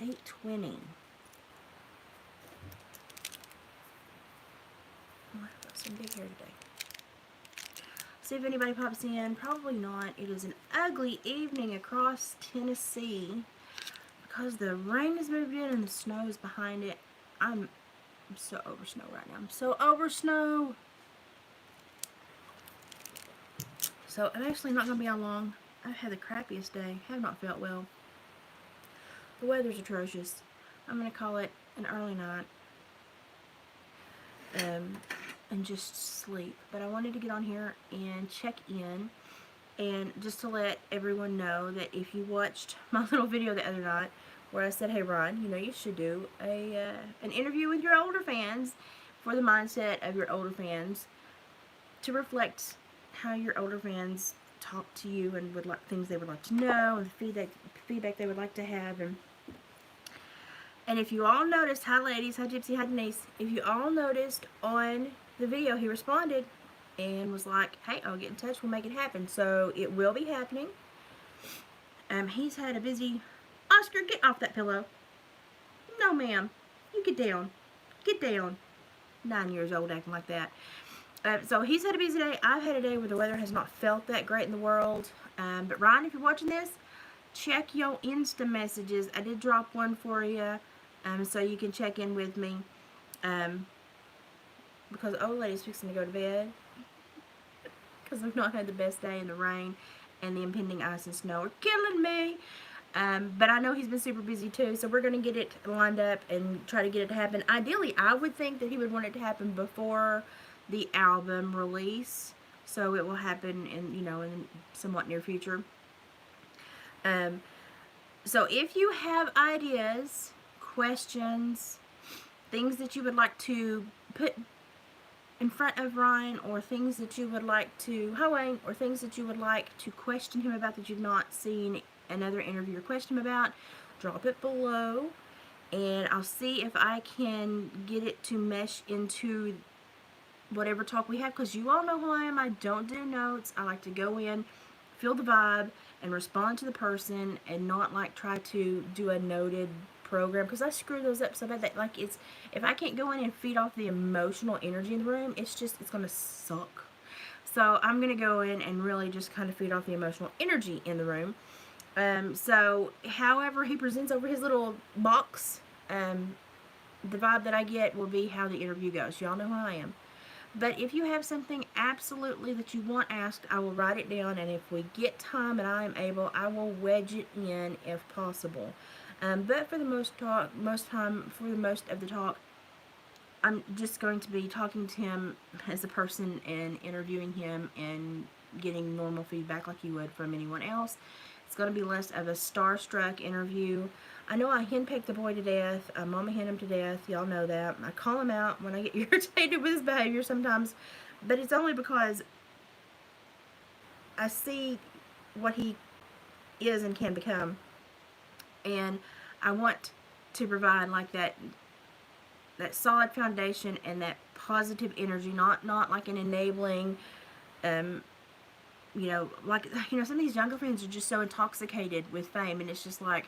8:20. Oh, I've got some big hair today. See if anybody pops in. Probably not. It is an ugly evening across Tennessee because the rain has moved in and the snow is behind it. I'm so over snow right now. I'm so over snow. So I'm actually not going to be on long. I've had the crappiest day. Have not felt well. The weather's atrocious. I'm going to call it an early night. And just sleep. But I wanted to get on here and check in. And just to let everyone know that if you watched my little video the other night where I said, hey Ron, you know you should do an interview with your older fans for the mindset of your older fans to reflect how your older fans talk to you and would like things they would like to know and feedback they would like to have. And if you all noticed, hi ladies, hi Gypsy, hi Denise, if you all noticed on the video he responded and was like, hey, I'll get in touch, we'll make it happen. So it will be happening. He's had a busy... Oscar, get off that pillow. No, ma'am. You get down. Get down. 9 years old acting like that. So he's had a busy day. I've had a day where the weather has not felt that great in the world. But Ryan, if you're watching this, check your Insta messages. I did drop one for you, so you can check in with me. Because old lady's fixing to go to bed. Because I've not had the best day in the rain, and the impending ice and snow are killing me. But I know he's been super busy too, so we're going to get it lined up and try to get it to happen. Ideally, I would think that he would want it to happen before the album release, so it will happen in, in the somewhat near future. So if you have ideas, questions, things that you would like to put in front of Ryan, or things that you would like to, or things that you would like to question him about that you've not seen another interviewer question him about, drop it below, and I'll see if I can get it to mesh into whatever talk we have, because you all know who I am. I don't do notes. I like to go in, feel the vibe, and respond to the person, and not like try to do a noted program, because I screw those up so bad that like if I can't go in and feed off the emotional energy in the room, it's gonna suck. So I'm gonna go in and really just kind of feed off the emotional energy in the room. So however he presents over his little box, the vibe that I get will be how the interview goes. Y'all know who I am. But if you have something absolutely that you want asked, I will write it down, and if we get time and I am able, I will wedge it in if possible. But for the most of the talk, I'm just going to be talking to him as a person and interviewing him and getting normal feedback like you would from anyone else. It's going to be less of a starstruck interview. I know I henpeck the boy to death. I mama hen him to death. Y'all know that. I call him out when I get irritated with his behavior sometimes. But it's only because I see what he is and can become. And I want to provide like that solid foundation and that positive energy, not like an enabling, like, some of these younger fans are just so intoxicated with fame, and it's just like,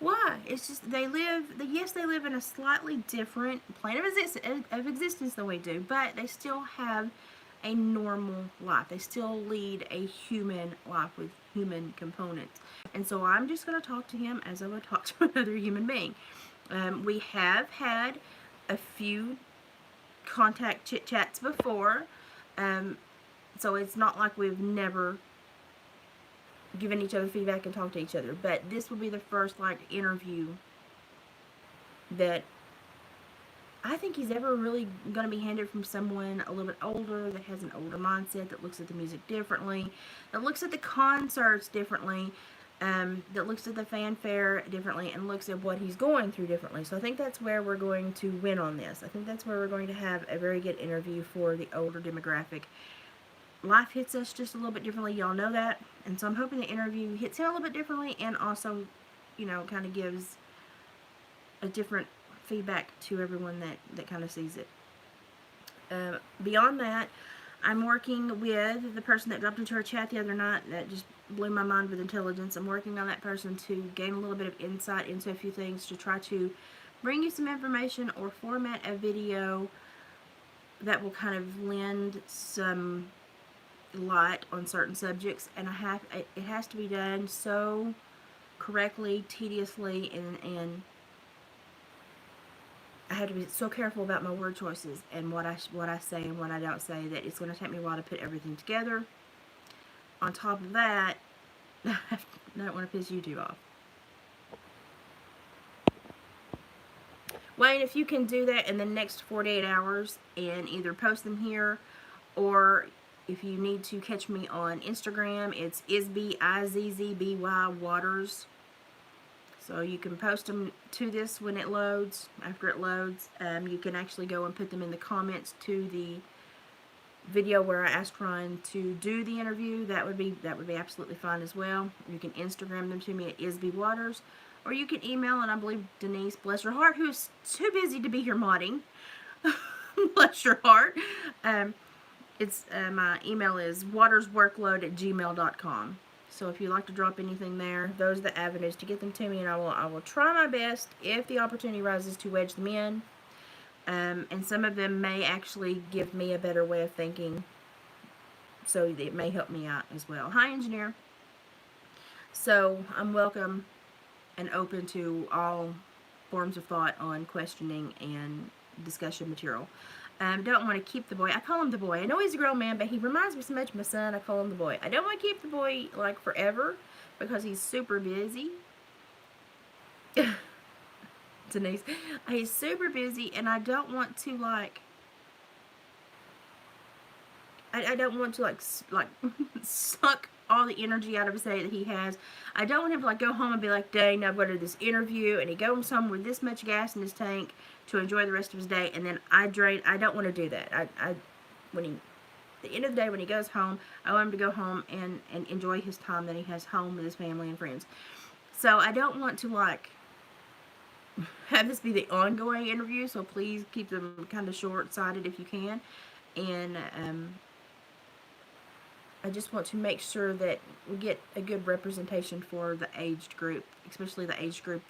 why? It's just, they live in a slightly different plane of existence than we do, but they still have a normal life. They still lead a human life with human components. And so I'm just going to talk to him as I would talk to another human being. We have had a few contact chit-chats before, so it's not like we've never given each other feedback and talked to each other, but this will be the first like interview that I think he's ever really going to be handed from someone a little bit older, that has an older mindset, that looks at the music differently, that looks at the concerts differently, that looks at the fanfare differently, and looks at what he's going through differently. So I think that's where we're going to win on this. I think that's where we're going to have a very good interview for the older demographic. Life hits us just a little bit differently. Y'all know that. And so I'm hoping the interview hits him a little bit differently, and also, kind of gives a different feedback to everyone that kind of sees it. Beyond that, I'm working with the person that dropped into our chat the other night that just blew my mind with intelligence. I'm working on that person to gain a little bit of insight into a few things to try to bring you some information or format a video that will kind of lend some light on certain subjects, and it has to be done so correctly, tediously, and I have to be so careful about my word choices and what I say and what I don't say that it's going to take me a while to put everything together. On top of that, I don't want to piss you two off. Wayne, if you can do that in the next 48 hours and either post them here, or if you need to catch me on Instagram, it's IZZBY Waters. So you can post them to this when it loads. After it loads, you can actually go and put them in the comments to the video where I asked Ryan to do the interview. That would be absolutely fine as well. You can Instagram them to me at ISB Waters, or you can email, and I believe Denise, bless her heart, who is too busy to be here modding. Bless your heart. It's my email is watersworkload@gmail.com. So if you'd like to drop anything there, those are the avenues to get them to me, and I will try my best, if the opportunity rises, to wedge them in. And some of them may actually give me a better way of thinking, so it may help me out as well. Hi, engineer. So I'm welcome and open to all forms of thought on questioning and discussion material. Don't want to keep the boy. I call him the boy. I know he's a grown man, but he reminds me so much of my son. I call him the boy. I don't want to keep the boy like forever because he's super busy. Denise, he's super busy, and I don't want to like. I don't want to like suck all the energy out of his day that he has. I don't want him to like go home and be like, dang, I've got to do this interview, and he goes home with this much gas in his tank to enjoy the rest of his day, and then I drain. I don't want to do that. When he, at the end of the day, when he goes home, I want him to go home and enjoy his time that he has home with his family and friends. So I don't want to like have this be the ongoing interview, so please keep them kind of short-sighted if you can. And I just want to make sure that we get a good representation for the aged group, especially the age group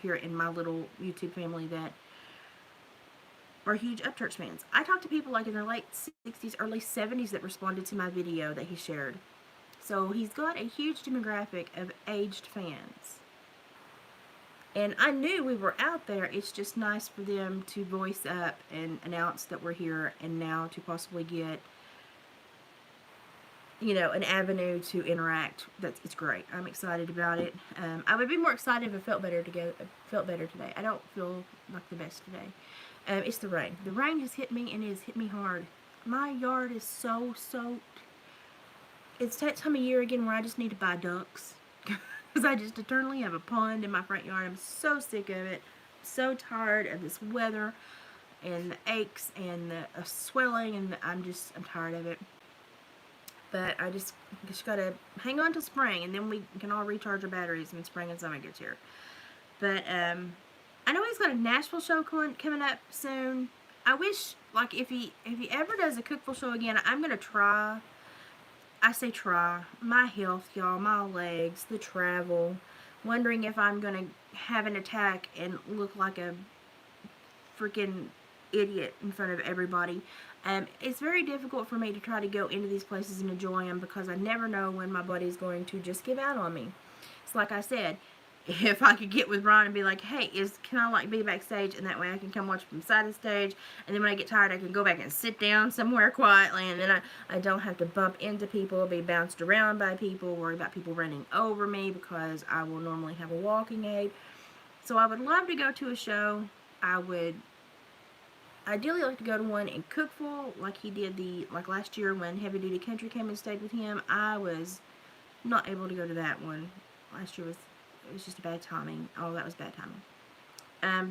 here in my little YouTube family that are huge Upchurch fans. I talked to people like in their late 60s, early 70s that responded to my video that he shared. So he's got a huge demographic of aged fans. And I knew we were out there. It's just nice for them to voice up and announce that we're here, and now to possibly get, you know, an avenue to interact. It's great. I'm excited about it. I would be more excited if I felt better today. I don't feel like the best today. It's the rain. The rain has hit me, and it has hit me hard. My yard is so soaked. It's that time of year again where I just need to buy ducks. Because I just eternally have a pond in my front yard. I'm so sick of it. I'm so tired of this weather and the aches and the swelling, and I'm tired of it. But I just gotta hang on till spring, and then we can all recharge our batteries when spring and summer gets here. But I know he's got a Nashville show coming up soon. I wish, like, if he ever does a Cookville show again, I'm gonna try. I say try. My health, y'all, my legs, the travel, wondering if I'm gonna have an attack and look like a freaking idiot in front of everybody. It's very difficult for me to try to go into these places and enjoy them because I never know when my body's going to just give out on me. It's like I said, if I could get with Ron and be like, hey, can I like be backstage, and that way I can come watch from the side of the stage, and then when I get tired I can go back and sit down somewhere quietly, and then I don't have to bump into people, be bounced around by people, worry about people running over me because I will normally have a walking aid. So I would love to go to a show. I would ideally like to go to one in Cookville like he did like last year when Heavy Duty Country came and stayed with him. I was not able to go to that one. Last year it was just a bad timing. Oh, that was bad timing.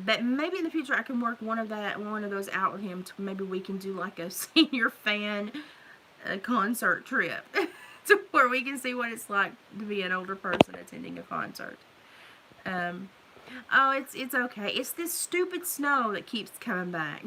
But maybe in the future I can work one of those out with him to maybe we can do like a senior fan concert trip to where we can see what it's like to be an older person attending a concert. Oh, it's okay. It's this stupid snow that keeps coming back.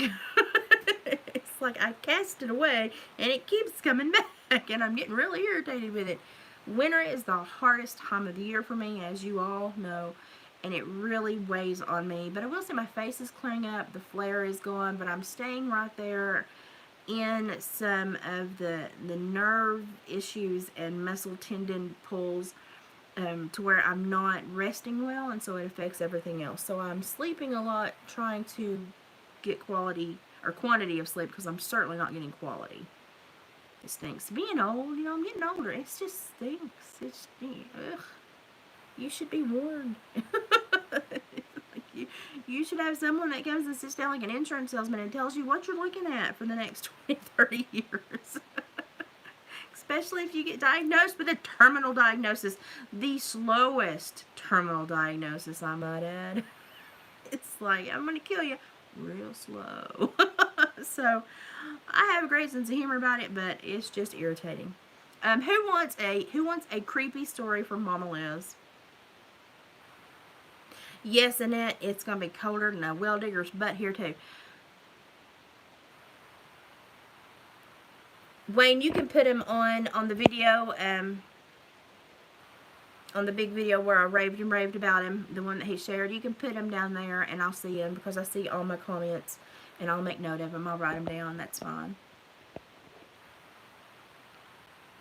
It's like I cast it away and it keeps coming back, and I'm getting really irritated with it. Winter is the hardest time of the year for me, as you all know, and it really weighs on me. But I will say my face is clearing up, the flare is gone, but I'm staying right there in some of the nerve issues and muscle tendon pulls, to where I'm not resting well, and so it affects everything else. So I'm sleeping a lot, trying to get quality or quantity of sleep, because I'm certainly not getting quality. It stinks. Being old, you know, I'm getting older. It just stinks. It's, ugh. You should be warned. You should have someone that comes and sits down like an insurance salesman and tells you what you're looking at for the next 20, 30 years. Especially if you get diagnosed with a terminal diagnosis. The slowest terminal diagnosis, I might add. It's like, I'm going to kill you real slow. So, I have a great sense of humor about it, but it's just irritating. Who wants a creepy story from Mama Liz? Yes, Annette, it's going to be colder than a well digger's butt here, too. Wayne, you can put him on the video, on the big video where I raved about him, the one that he shared. You can put him down there, and I'll see him, because I see all my comments, and I'll make note of them. I'll write them down. That's fine.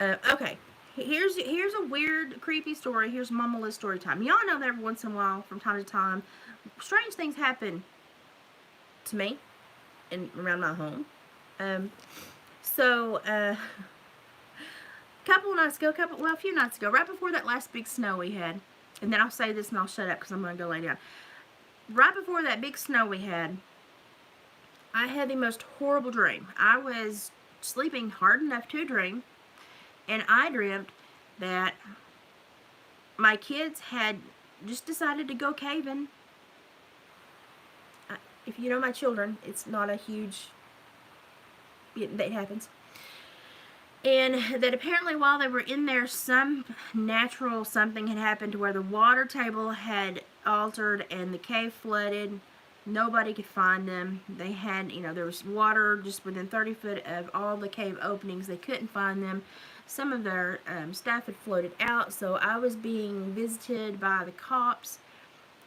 Okay. Here's a weird, creepy story. Here's Mama Liz story time. Y'all know that every once in a while, from time to time, strange things happen to me and around my home. So, a few nights ago, right before that last big snow we had, and then I'll say this and I'll shut up because I'm going to go lay down. Right before that big snow we had, I had the most horrible dream. I was sleeping hard enough to dream, and I dreamt that my kids had just decided to go caving. If you know my children, it's not a huge... That happens. And that apparently while they were in there, some natural something had happened to where the water table had altered and the cave flooded. Nobody could find them. They had, there was water just within 30 foot of all the cave openings. They couldn't find them. Some of their staff had floated out, so I was being visited by the cops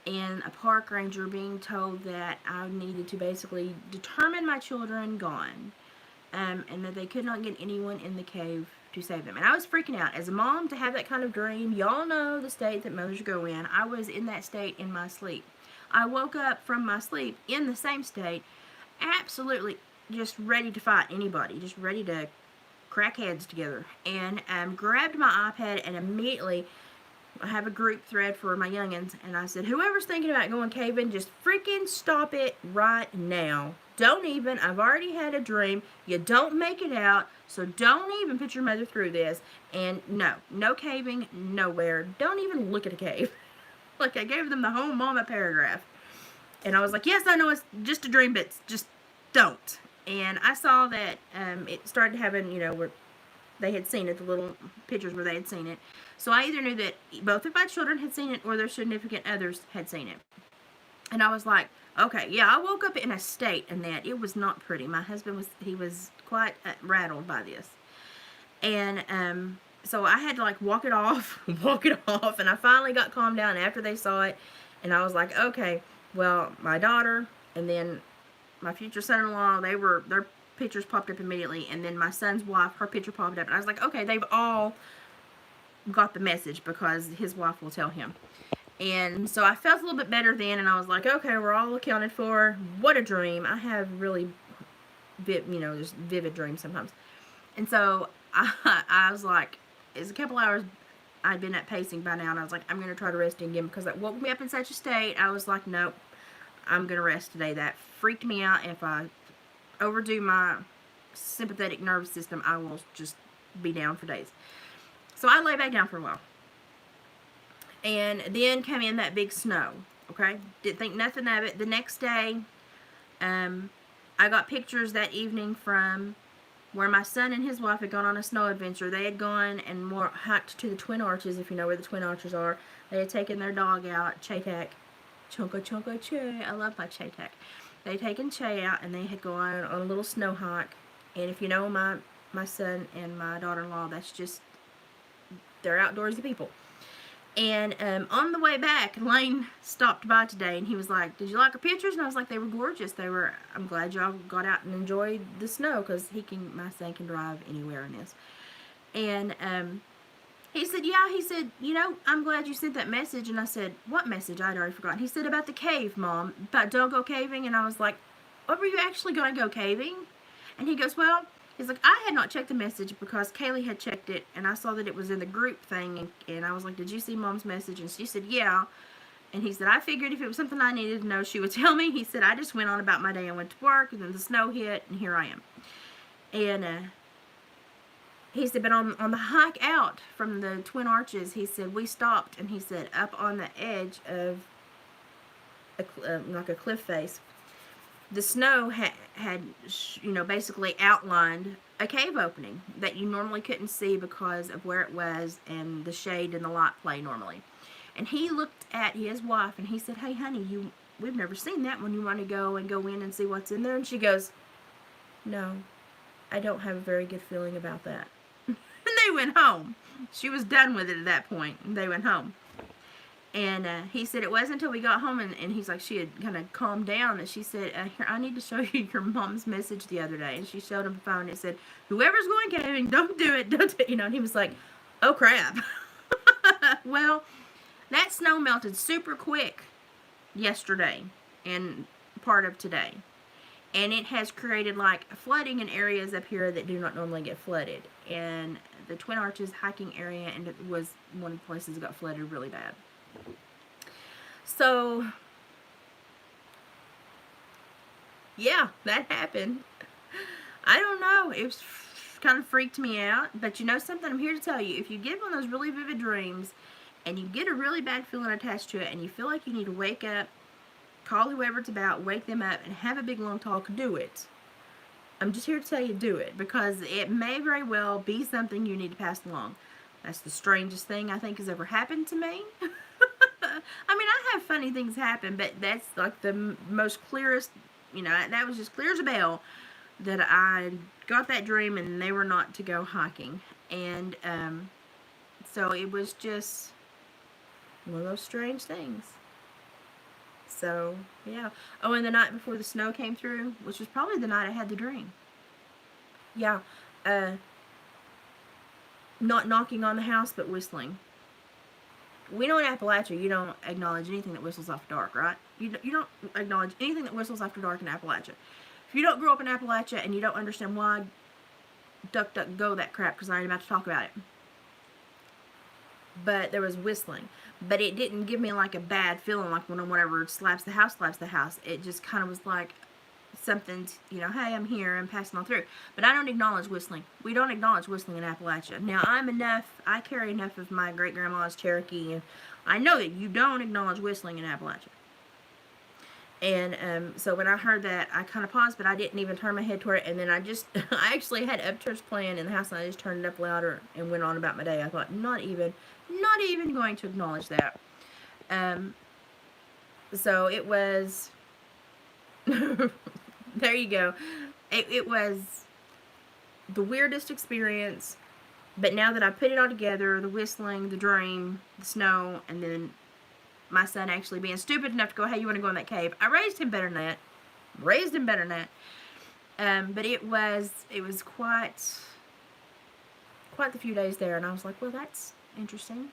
and a park ranger, being told that I needed to basically determine my children gone, and that they could not get anyone in the cave to save them. And I was freaking out. As a mom, to have that kind of dream, y'all know the state that mothers go in. I was in that state in my sleep. I woke up from my sleep in the same state, absolutely just ready to fight anybody, just ready to crack heads together, and grabbed my iPad, and immediately I have a group thread for my youngins, and I said, whoever's thinking about going caving, just freaking stop it right now. Don't even. I've already had a dream. You don't make it out, so don't even put your mother through this. And no caving, nowhere. Don't even look at a cave. Like, I gave them the whole mama paragraph. And I was like, yes, I know it's just a dream, but just don't. And I saw that it started having, where they had seen it, the little pictures where they had seen it. So I either knew that both of my children had seen it or their significant others had seen it. And I was like, okay, yeah, I woke up in a state, and that it was not pretty. My husband was quite rattled by this. And so I had to walk it off, and I finally got calmed down after they saw it. And I was like, okay, well, my daughter and then my future son-in-law, their pictures popped up immediately, and then my son's wife, her picture popped up, and I was like, okay, they've all got the message, because his wife will tell him. And so I felt a little bit better then, and I was like, okay, we're all accounted for. What a dream. I have really, just vivid dreams sometimes. And so I was like, it's a couple hours I'd been up pacing by now, and I was like, I'm going to try to rest again, because that woke me up in such a state. I was like, nope, I'm going to rest today. That freaked me out. If I overdo my sympathetic nervous system, I will just be down for days. So I lay back down for a while. And then came in that big snow, okay? Didn't think nothing of it. The next day, I got pictures that evening from where my son and his wife had gone on a snow adventure. They had gone and hiked to the Twin Arches, if you know where the Twin Arches are. They had taken their dog out, Chaytak. Chunka Chay. I love my Chaytak. They had taken Chay out, and they had gone on a little snow hike And if you know my son and my daughter-in-law, that's just, they're outdoorsy people. And on the way back, Lane stopped by today, and he was like, "Did you like our pictures?" And I was like, "They were gorgeous. I'm glad y'all got out and enjoyed the snow, because my son can drive anywhere in this." And he said, "Yeah," he said, "I'm glad you sent that message." And I said, "What message?" I'd already forgotten. He said, "About the cave, Mom, about don't go caving." And I was like, "What, were you actually going to go caving?" And he goes, "Well," he's like, "I had not checked the message because Kaylee had checked it, and I saw that it was in the group thing, and I was like, 'Did you see Mom's message?' And she said, 'Yeah.' And he said, 'I figured if it was something I needed to know, she would tell me.' He said, 'I just went on about my day and went to work, and then the snow hit, and here I am.' And he said, but on the hike out from the Twin Arches, he said, we stopped, and he said, up on the edge of like a cliff face, the snow had basically outlined a cave opening that you normally couldn't see because of where it was and the shade and the light play normally. And he looked at his wife and he said, 'Hey, honey, we've never seen that one. You want to go in and see what's in there?' And she goes, 'No, I don't have a very good feeling about that.'" And they went home. She was done with it at that point, and they went home. And he said it wasn't until we got home, and he's like, she had kind of calmed down, and she said, "Here, I need to show you your mom's message the other day." And she showed him the phone, and it said, "Whoever's going caving, don't do it, don't do it." And he was like, "Oh, crap." Well, that snow melted super quick yesterday and part of today. And it has created like flooding in areas up here that do not normally get flooded. And the Twin Arches hiking area, and it was one of the places that got flooded really bad. So, yeah, that happened. I don't know. It was kind of freaked me out. But you know something? I'm here to tell you. If you get one of those really vivid dreams and you get a really bad feeling attached to it and you feel like you need to wake up, call whoever it's about, wake them up, and have a big long talk, do it. I'm just here to tell you, do it. Because it may very well be something you need to pass along. That's the strangest thing I think has ever happened to me. I mean, I have funny things happen, but that's like the most clearest, that was just clear as a bell that I got that dream and they were not to go hiking. And so it was just one of those strange things. So, yeah. Oh, and the night before the snow came through, which was probably the night I had the dream. Yeah. Not knocking on the house, but whistling. We know in Appalachia, you don't acknowledge anything that whistles after dark, right? You don't acknowledge anything that whistles after dark in Appalachia. If you don't grow up in Appalachia and you don't understand why, duck, duck, go that crap, because I ain't about to talk about it. But there was whistling. But it didn't give me like a bad feeling, like when whatever slaps the house. It just kind of was like something, hey, I'm here, I'm passing on through. But I don't acknowledge whistling. We don't acknowledge whistling in Appalachia. Now, I carry enough of my great-grandma's Cherokee, and I know that you don't acknowledge whistling in Appalachia. And so when I heard that, I kind of paused, but I didn't even turn my head toward it. And then I actually had Upchurch playing in the house, and I just turned it up louder and went on about my day. I thought, not even going to acknowledge that. So it was, there you go. It was the weirdest experience, but now that I put it all together, the whistling, the dream, the snow, and then my son actually being stupid enough to go, "Hey, you want to go in that cave?" I raised him better than that. But it was quite the few days there, and I was like, well, that's interesting.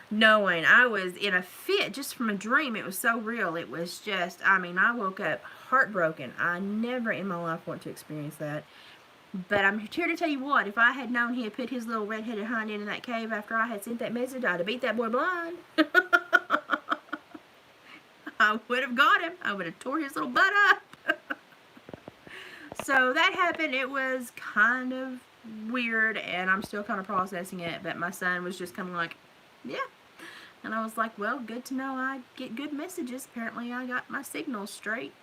Knowing I was in a fit just from a dream. It was so real. It was just, I woke up heartbroken. I never in my life want to experience that. But I'm here to tell you what, if I had known he had put his little red-headed hind end in that cave after I had sent that message, I'd have beat that boy blind. I would have got him. I would have tore his little butt up. So that happened. It was kind of weird, and I'm still kind of processing it, but my son was just kind of like, yeah. And I was like, well, good to know I get good messages. Apparently I got my signals straight.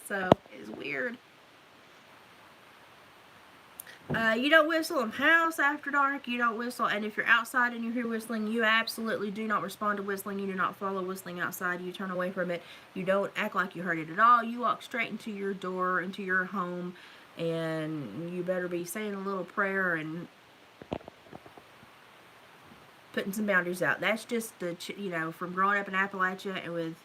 So, it's weird. You don't whistle in house after dark. You don't whistle, and if you're outside and you hear whistling, you absolutely do not respond to whistling. You do not follow whistling outside. You turn away from it. You don't act like you heard it at all. You walk straight into your door, into your home, and you better be saying a little prayer and putting some boundaries out. That's just from growing up in Appalachia and with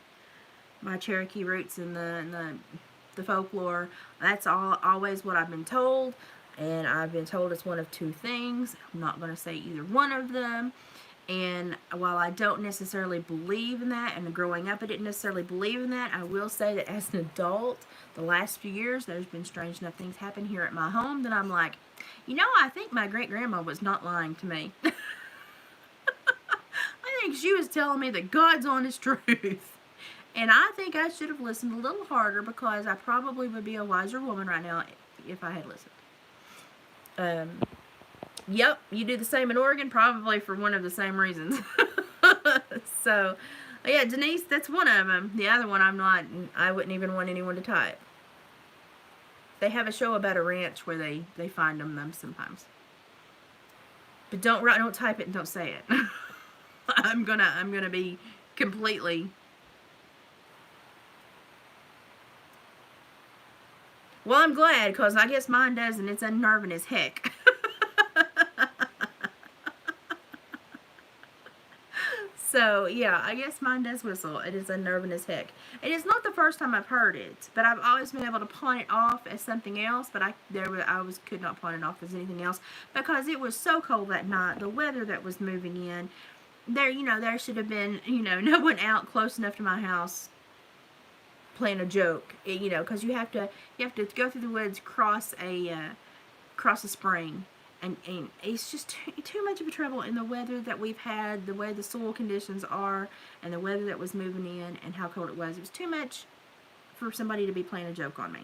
my Cherokee roots and the folklore. That's always what I've been told. And I've been told it's one of two things. I'm not going to say either one of them. And while I don't necessarily believe in that, and growing up I didn't necessarily believe in that, I will say that as an adult, the last few years, there's been strange enough things happen here at my home that I'm like, I think my great-grandma was not lying to me. I think she was telling me the God's honest truth. And I think I should have listened a little harder, because I probably would be a wiser woman right now if I had listened. Yep, you do the same in Oregon, probably for one of the same reasons. So, yeah, Denise, that's one of them. The other one, I wouldn't even want anyone to type. They have a show about a ranch where they find them sometimes. But don't type it and don't say it. I'm gonna be completely... Well, I'm glad, because I guess mine does, and it's unnerving as heck. So, yeah, I guess mine does whistle. It is unnerving as heck. And it's not the first time I've heard it, but I've always been able to pawn it off as something else, but I could not pawn it off as anything else, because it was so cold that night. The weather that was moving in, there should have been, no one out close enough to my house playing a joke, because you have to go through the woods, cross a spring, and it's just too much of a trouble in the weather that we've had, the way the soil conditions are, and the weather that was moving in, and how cold it was. It was too much for somebody to be playing a joke on me.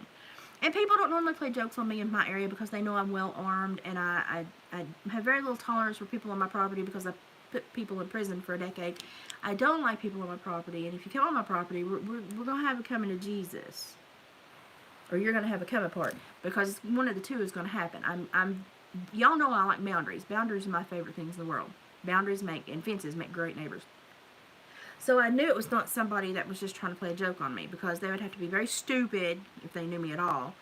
And people don't normally play jokes on me in my area, because they know I'm well armed, and I have very little tolerance for people on my property, because I put people in prison for a decade. I don't like people on my property, and if you come on my property, we're going to have a coming to Jesus. Or you're going to have a come apart, because one of the two is going to happen. Y'all know I like boundaries. Boundaries are my favorite things in the world. Boundaries and fences make great neighbors. So I knew it was not somebody that was just trying to play a joke on me, because they would have to be very stupid if they knew me at all,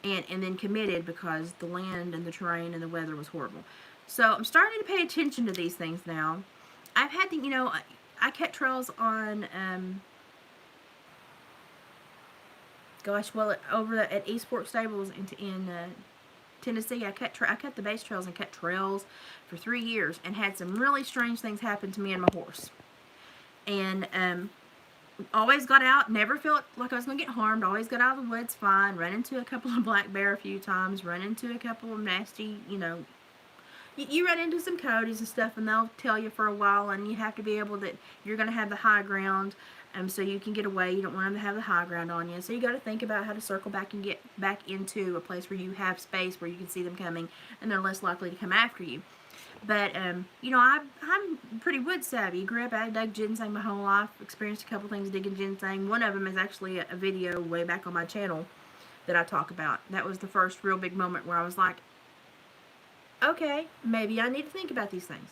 and then committed, because the land and the terrain and the weather was horrible. So I'm starting to pay attention to these things now. I've had I cut trails on, over at East Fork Stables in Tennessee. I cut the base trails and cut trails for 3 years, and had some really strange things happen to me and my horse. And always got out, never felt like I was going to get harmed, always got out of the woods fine, run into a couple of black bear a few times, run into a couple of nasty, you run into some coyotes and stuff, and they'll tell you for a while, and you have to be able that you're going to have the high ground, so you can get away. You don't want them to have the high ground on you, so you got to think about how to circle back and get back into a place where you have space, where you can see them coming, and they're less likely to come after you. But I'm pretty wood savvy. Grew up, I dug ginseng my whole life, experienced a couple things digging ginseng. One of them is actually a video way back on my channel that I talk about. That was the first real big moment where I was like, okay, maybe I need to think about these things.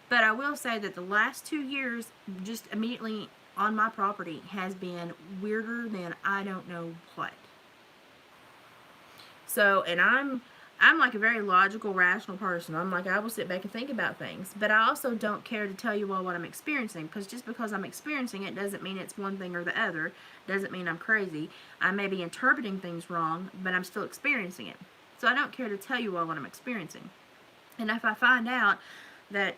But I will say that the last 2 years, just immediately on my property, has been weirder than I don't know what. So, and I'm like a very logical, rational person. I'm like, I will sit back and think about things. But I also don't care to tell you all what I'm experiencing, because just because I'm experiencing it doesn't mean it's one thing or the other. Doesn't mean I'm crazy. I may be interpreting things wrong, but I'm still experiencing it. So I don't care to tell you all what I'm experiencing. And if I find out that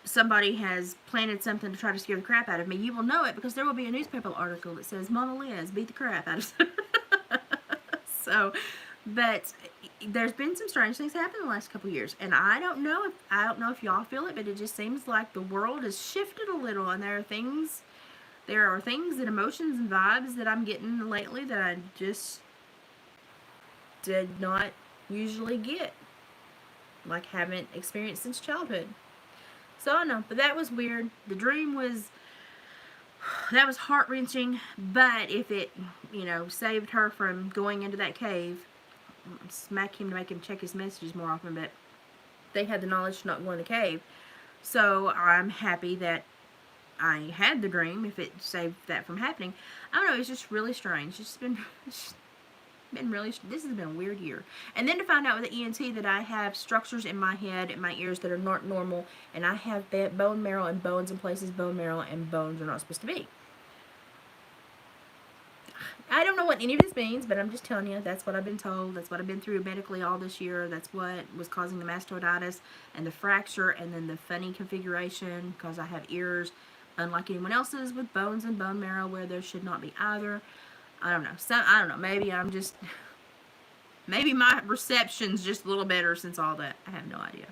somebody has planted something to try to scare the crap out of me, you will know it, because there will be a newspaper article that says Mona Liz beat the crap out of So, but there's been some strange things happen in the last couple of years, and I don't know if y'all feel it, but it just seems like the world has shifted a little, and there are things and emotions and vibes that I'm getting lately that I just did not usually get. Like, haven't experienced since childhood. So I don't know, but that was weird. The dream was heart-wrenching, but if it, saved her from going into that cave, smack him to make him check his messages more often, but they had the knowledge to not go in the cave. So I'm happy that I had the dream, if it saved that from happening. I don't know, it's just really strange. It's just been really, this has been a weird year. And then to find out with the ENT that I have structures in my head and my ears that are not normal, and I have bone marrow and bones in places bone marrow and bones are not supposed to be. I don't know what any of this means, but I'm just telling you, that's what I've been told. That's what I've been through medically all this year. That's what was causing the mastoiditis and the fracture, and then the funny configuration, because I have ears, unlike anyone else's, with bones and bone marrow where there should not be either. I don't know. I don't know. Maybe I'm just, maybe my reception's just a little better since all that. I have no idea.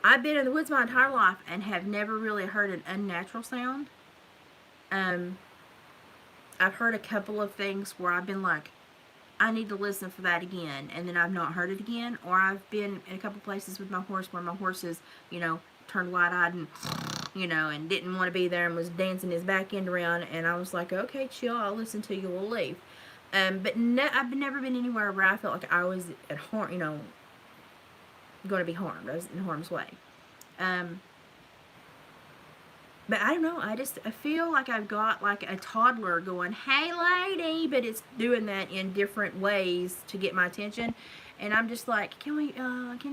I've been in the woods my entire life and have never really heard an unnatural sound. I've heard a couple of things where I've been like, I need to listen for that again, and then I've not heard it again. Or I've been in a couple places with my horse where my horse is, you know, turned wide-eyed and, you know, and didn't want to be there and was dancing his back end around, and I was like, okay, chill, I'll listen to you, we'll leave. But no, I've never been anywhere where I felt like I was at harm, you know, going to be harmed. I was in harm's way. But I don't know, I feel like I've got like a toddler going, hey lady, but it's doing that in different ways to get my attention. And I'm just like, can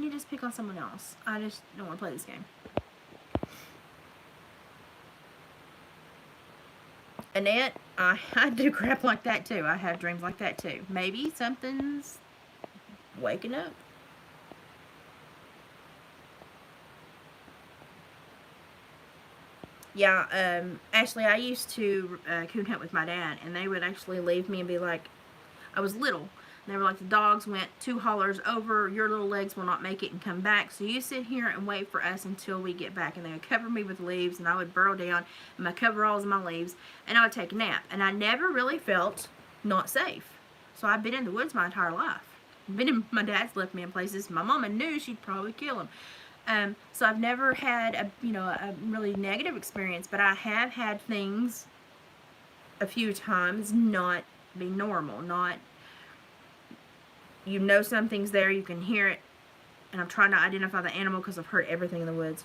you just pick on someone else? I just don't want to play this game. Annette, I do crap like that too. I have dreams like that too. Maybe something's waking up. Yeah, Ashley, I used to coon hunt with my dad, and they would actually leave me and be like, I was little, and they were like, the dogs went 2 hollers over, your little legs will not make it and come back, so you sit here and wait for us until we get back. And they would cover me with leaves, and I would burrow down in my coveralls and my leaves, and I would take a nap. And I never really felt not safe. So I've been in the woods my entire life. My dad's left me in places my mama knew she'd probably kill him. So I've never had a really negative experience, but I have had things a few times not be normal, not, you know, something's there, you can hear it, and I'm trying to identify the animal because I've heard everything in the woods,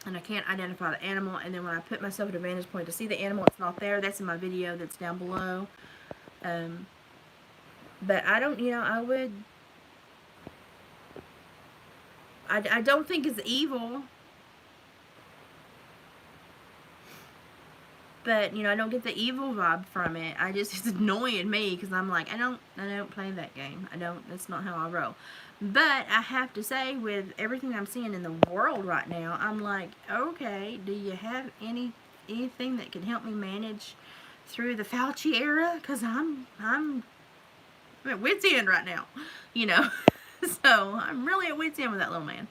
and I can't identify the animal, and then when I put myself at a vantage point to see the animal, it's not there. That's in my video that's down below. But I don't, you know, I don't think it's evil, but, you know, I don't get the evil vibe from it. It's annoying me because I'm like, I don't play that game. That's not how I roll. But I have to say, with everything I'm seeing in the world right now, I'm like, okay, do you have anything that can help me manage through the Fauci era? Because I'm at wit's end right now, you know. So I'm really at wit's end with that little man.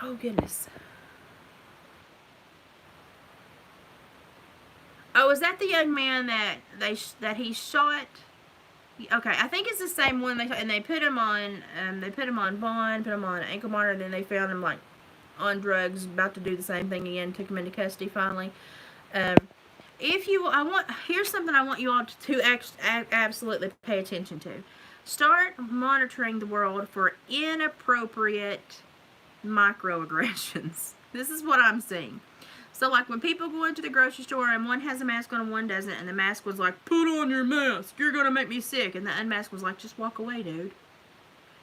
Oh goodness. Oh, is that the young man that he shot? Okay, I think it's the same one. They put him on bond, put him on ankle monitor, and then they found him like on drugs, about to do the same thing again. Took him into custody finally. Here's something I want you all to absolutely pay attention to. Start monitoring the world for inappropriate microaggressions. This is what I'm seeing. So like when people go into the grocery store and one has a mask on and one doesn't, and the mask was like, put on your mask, you're gonna make me sick, and the unmasked was like, just walk away, dude.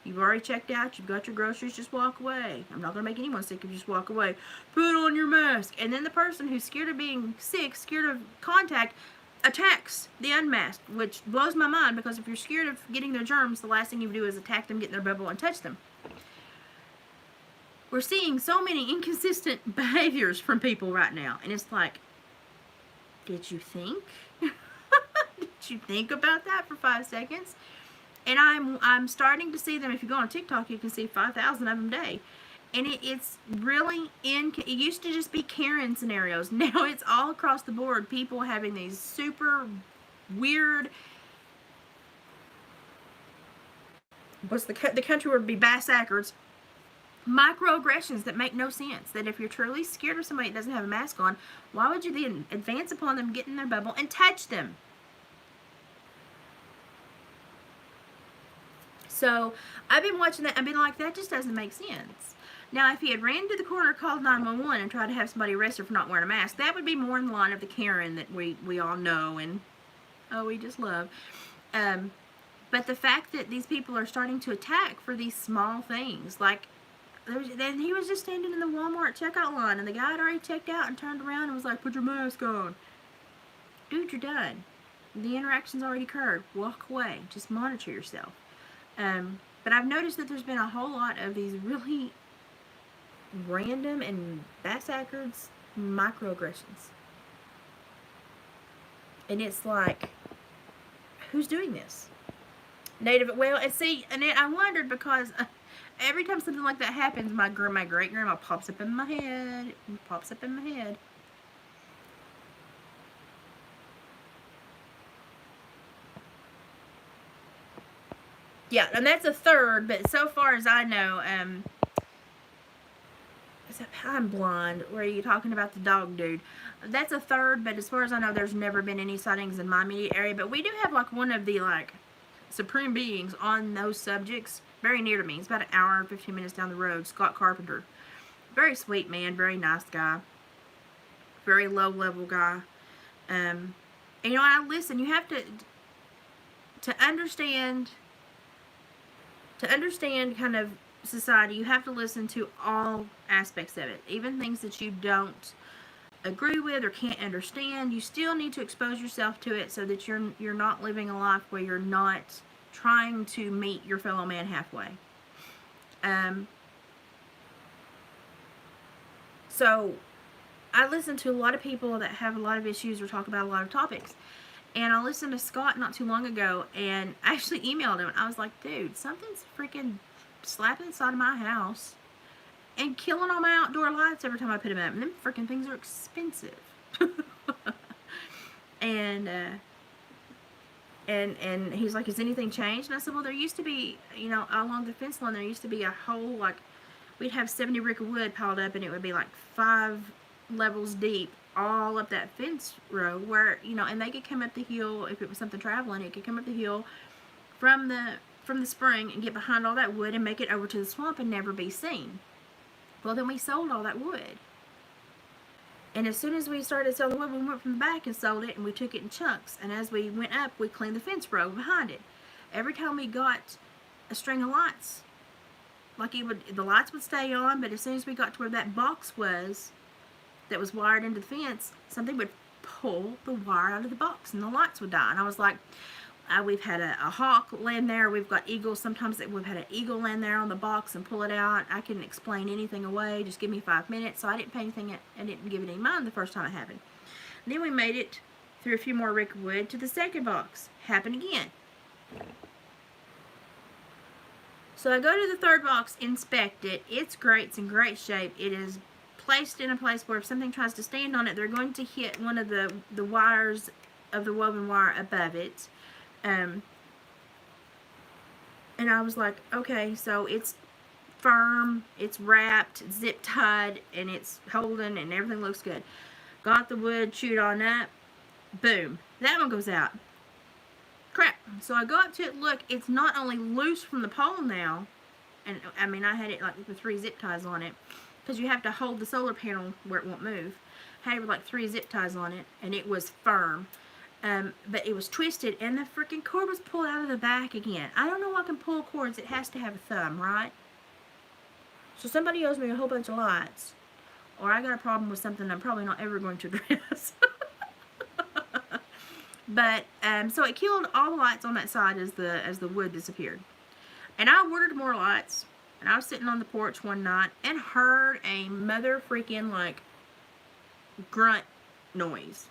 You've already checked out, you've got your groceries, just walk away. I'm not gonna make anyone sick if you just walk away. Put on your mask. And then the person who's scared of being sick, scared of contact, attacks the unmasked, which blows my mind, because if you're scared of getting their germs, the last thing you do is attack them, get in their bubble, and touch them. We're seeing so many inconsistent behaviors from people right now, and it's like, did you think? Did you think about that for 5 seconds? And I'm starting to see them. If you go on TikTok, you can see 5,000 of them a day. And it's really, it used to just be Karen scenarios. Now it's all across the board. People having these super weird, the country word would be bass accords. Microaggressions that make no sense. That if you're truly scared of somebody that doesn't have a mask on, why would you then advance upon them, get in their bubble, and touch them? So I've been watching that. I've been like, that just doesn't make sense. Now, if he had ran to the corner, called 911, and tried to have somebody arrested for not wearing a mask, that would be more in the line of the Karen that we all know and, oh, we just love. But the fact that these people are starting to attack for these small things, like, then he was just standing in the Walmart checkout line, and the guy had already checked out and turned around and was like, put your mask on. Dude, you're done. The interaction's already occurred. Walk away. Just monitor yourself. But I've noticed that there's been a whole lot of these really random and backwards microaggressions. And it's like, who's doing this? Well, and see, and I wondered because every time something like that happens, my great-grandma pops up in my head. Yeah, and that's a third, but so far as I know, I'm blind. Where are you talking about the dog dude? That's a third, but as far as I know, there's never been any sightings in my immediate area. But we do have like one of the like supreme beings on those subjects very near to me. It's about an hour and 15 minutes down the road. Scott Carpenter, very sweet man, very nice guy, very low level guy. And you know, I listen. You have to understand. To understand kind of society, you have to listen to all aspects of it, even things that you don't agree with or can't understand. You still need to expose yourself to it so that you're not living a life where you're not trying to meet your fellow man halfway. So I listen to a lot of people that have a lot of issues or talk about a lot of topics. And I listened to Scott not too long ago, and I actually emailed him. I was like, dude, something's freaking slapping inside of my house and killing all my outdoor lights every time I put them up. And them freaking things are expensive. and he's like, has anything changed? And I said, well, there used to be, you know, along the fence line, there used to be a whole, like, we'd have 70 brick of wood piled up, and it would be like 5 levels deep all up that fence row where, you know, and they could come up the hill if it was something traveling. It could come up the hill from the spring and get behind all that wood and make it over to the swamp and never be seen. Well, then we sold all that wood. And as soon as we started selling wood, we went from the back and sold it, and we took it in chunks. And as we went up, we cleaned the fence row behind it. Every time we got a string of lights, like the lights would stay on, but as soon as we got to where that box was, that was wired into the fence, something would pull the wire out of the box and the lights would die. And I was like, we've had a hawk land there. We've got eagles. Sometimes we've had an eagle land there on the box and pull it out. I couldn't explain anything away. Just give me 5 minutes. So I didn't pay anything. I didn't give it any mind the first time it happened. And then we made it through a few more rick of wood to the second box. Happened again. So I go to the third box, inspect it. It's great. It's in great shape. It is placed in a place where if something tries to stand on it, they're going to hit one of the wires of the woven wire above it. And I was like, okay, so it's firm, it's wrapped, it's zip tied, and it's holding, and everything looks good. Got the wood chewed on up. Boom. That one goes out. Crap. So I go up to it, look, it's not only loose from the pole now, and I mean, I had it like with 3 zip ties on it, because you have to hold the solar panel where it won't move. Had it with like 3 zip ties on it, and it was firm. But it was twisted, and the freaking cord was pulled out of the back again. I don't know why I can pull cords. It has to have a thumb, right? So somebody owes me a whole bunch of lights, or I got a problem with something I'm probably not ever going to address. But so it killed all the lights on that side as the wood disappeared. And I ordered more lights. And I was sitting on the porch one night and heard a mother freaking like grunt noise.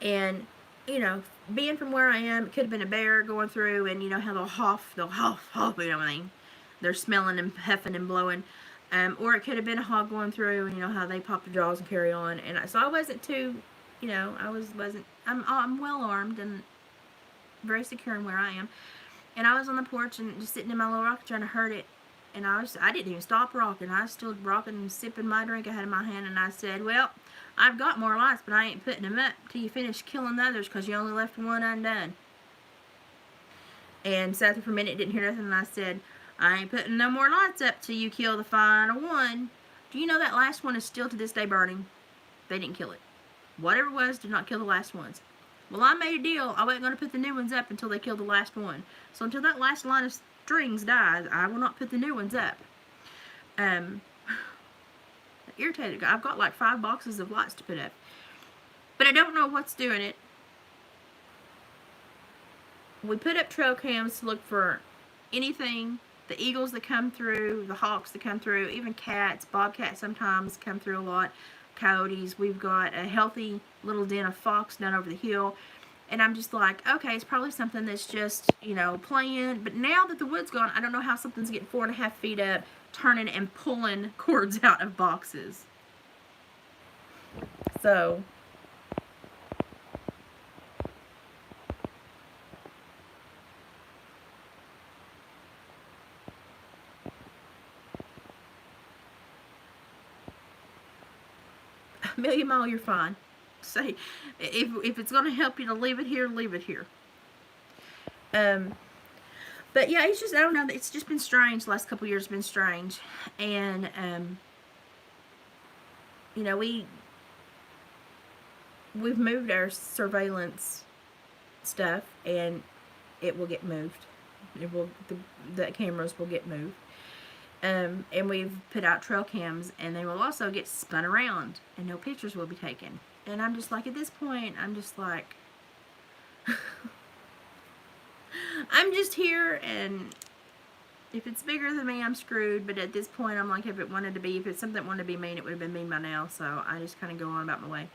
And, you know, being from where I am, it could have been a bear going through, and you know how they'll huff, you know what I mean? They're smelling and huffing and blowing. Or it could have been a hog going through, and you know how they pop their jaws and carry on. And so I wasn't too, you know, I'm well armed and very secure in where I am. And I was on the porch and just sitting in my little rocking chair, and I heard it. and I didn't even stop rocking. I was still rocking and sipping my drink I had in my hand, and I said, well, I've got more lights, but I ain't putting them up till you finish killing the others, because you only left one undone. And sat there for a minute, didn't hear nothing, and I said, I ain't putting no more lights up till you kill the final one. Do you know that last one is still to this day burning? They didn't kill it. Whatever it was did not kill the last ones. Well, I made a deal. I wasn't going to put the new ones up until they killed the last one. So until that last line of strings dies, I will not put the new ones up. Irritated. I've got like 5 boxes of lights to put up. But I don't know what's doing it. We put up trail cams to look for anything. The eagles that come through, the hawks that come through, even cats, bobcats sometimes come through a lot, coyotes. We've got a healthy little den of fox down over the hill. And I'm just like, okay, it's probably something that's just, you know, playing. But now that the wood's gone, I don't know how something's getting 4.5 feet up, turning and pulling cords out of boxes. So Million Mile, you're fine. Say, if it's going to help you to leave it here, leave it here. But yeah, it's just, I don't know, it's just been strange. The last couple of years have been strange. And, you know, we've moved our surveillance stuff, and it will get moved. The cameras will get moved. And we've put out trail cams, and they will also get spun around, and no pictures will be taken. And I'm just like, at this point, I'm just like, I'm just here, and if it's bigger than me, I'm screwed. But at this point, I'm like, if it's something that wanted to be mean, it would have been mean by now. So I just kind of go on about my way.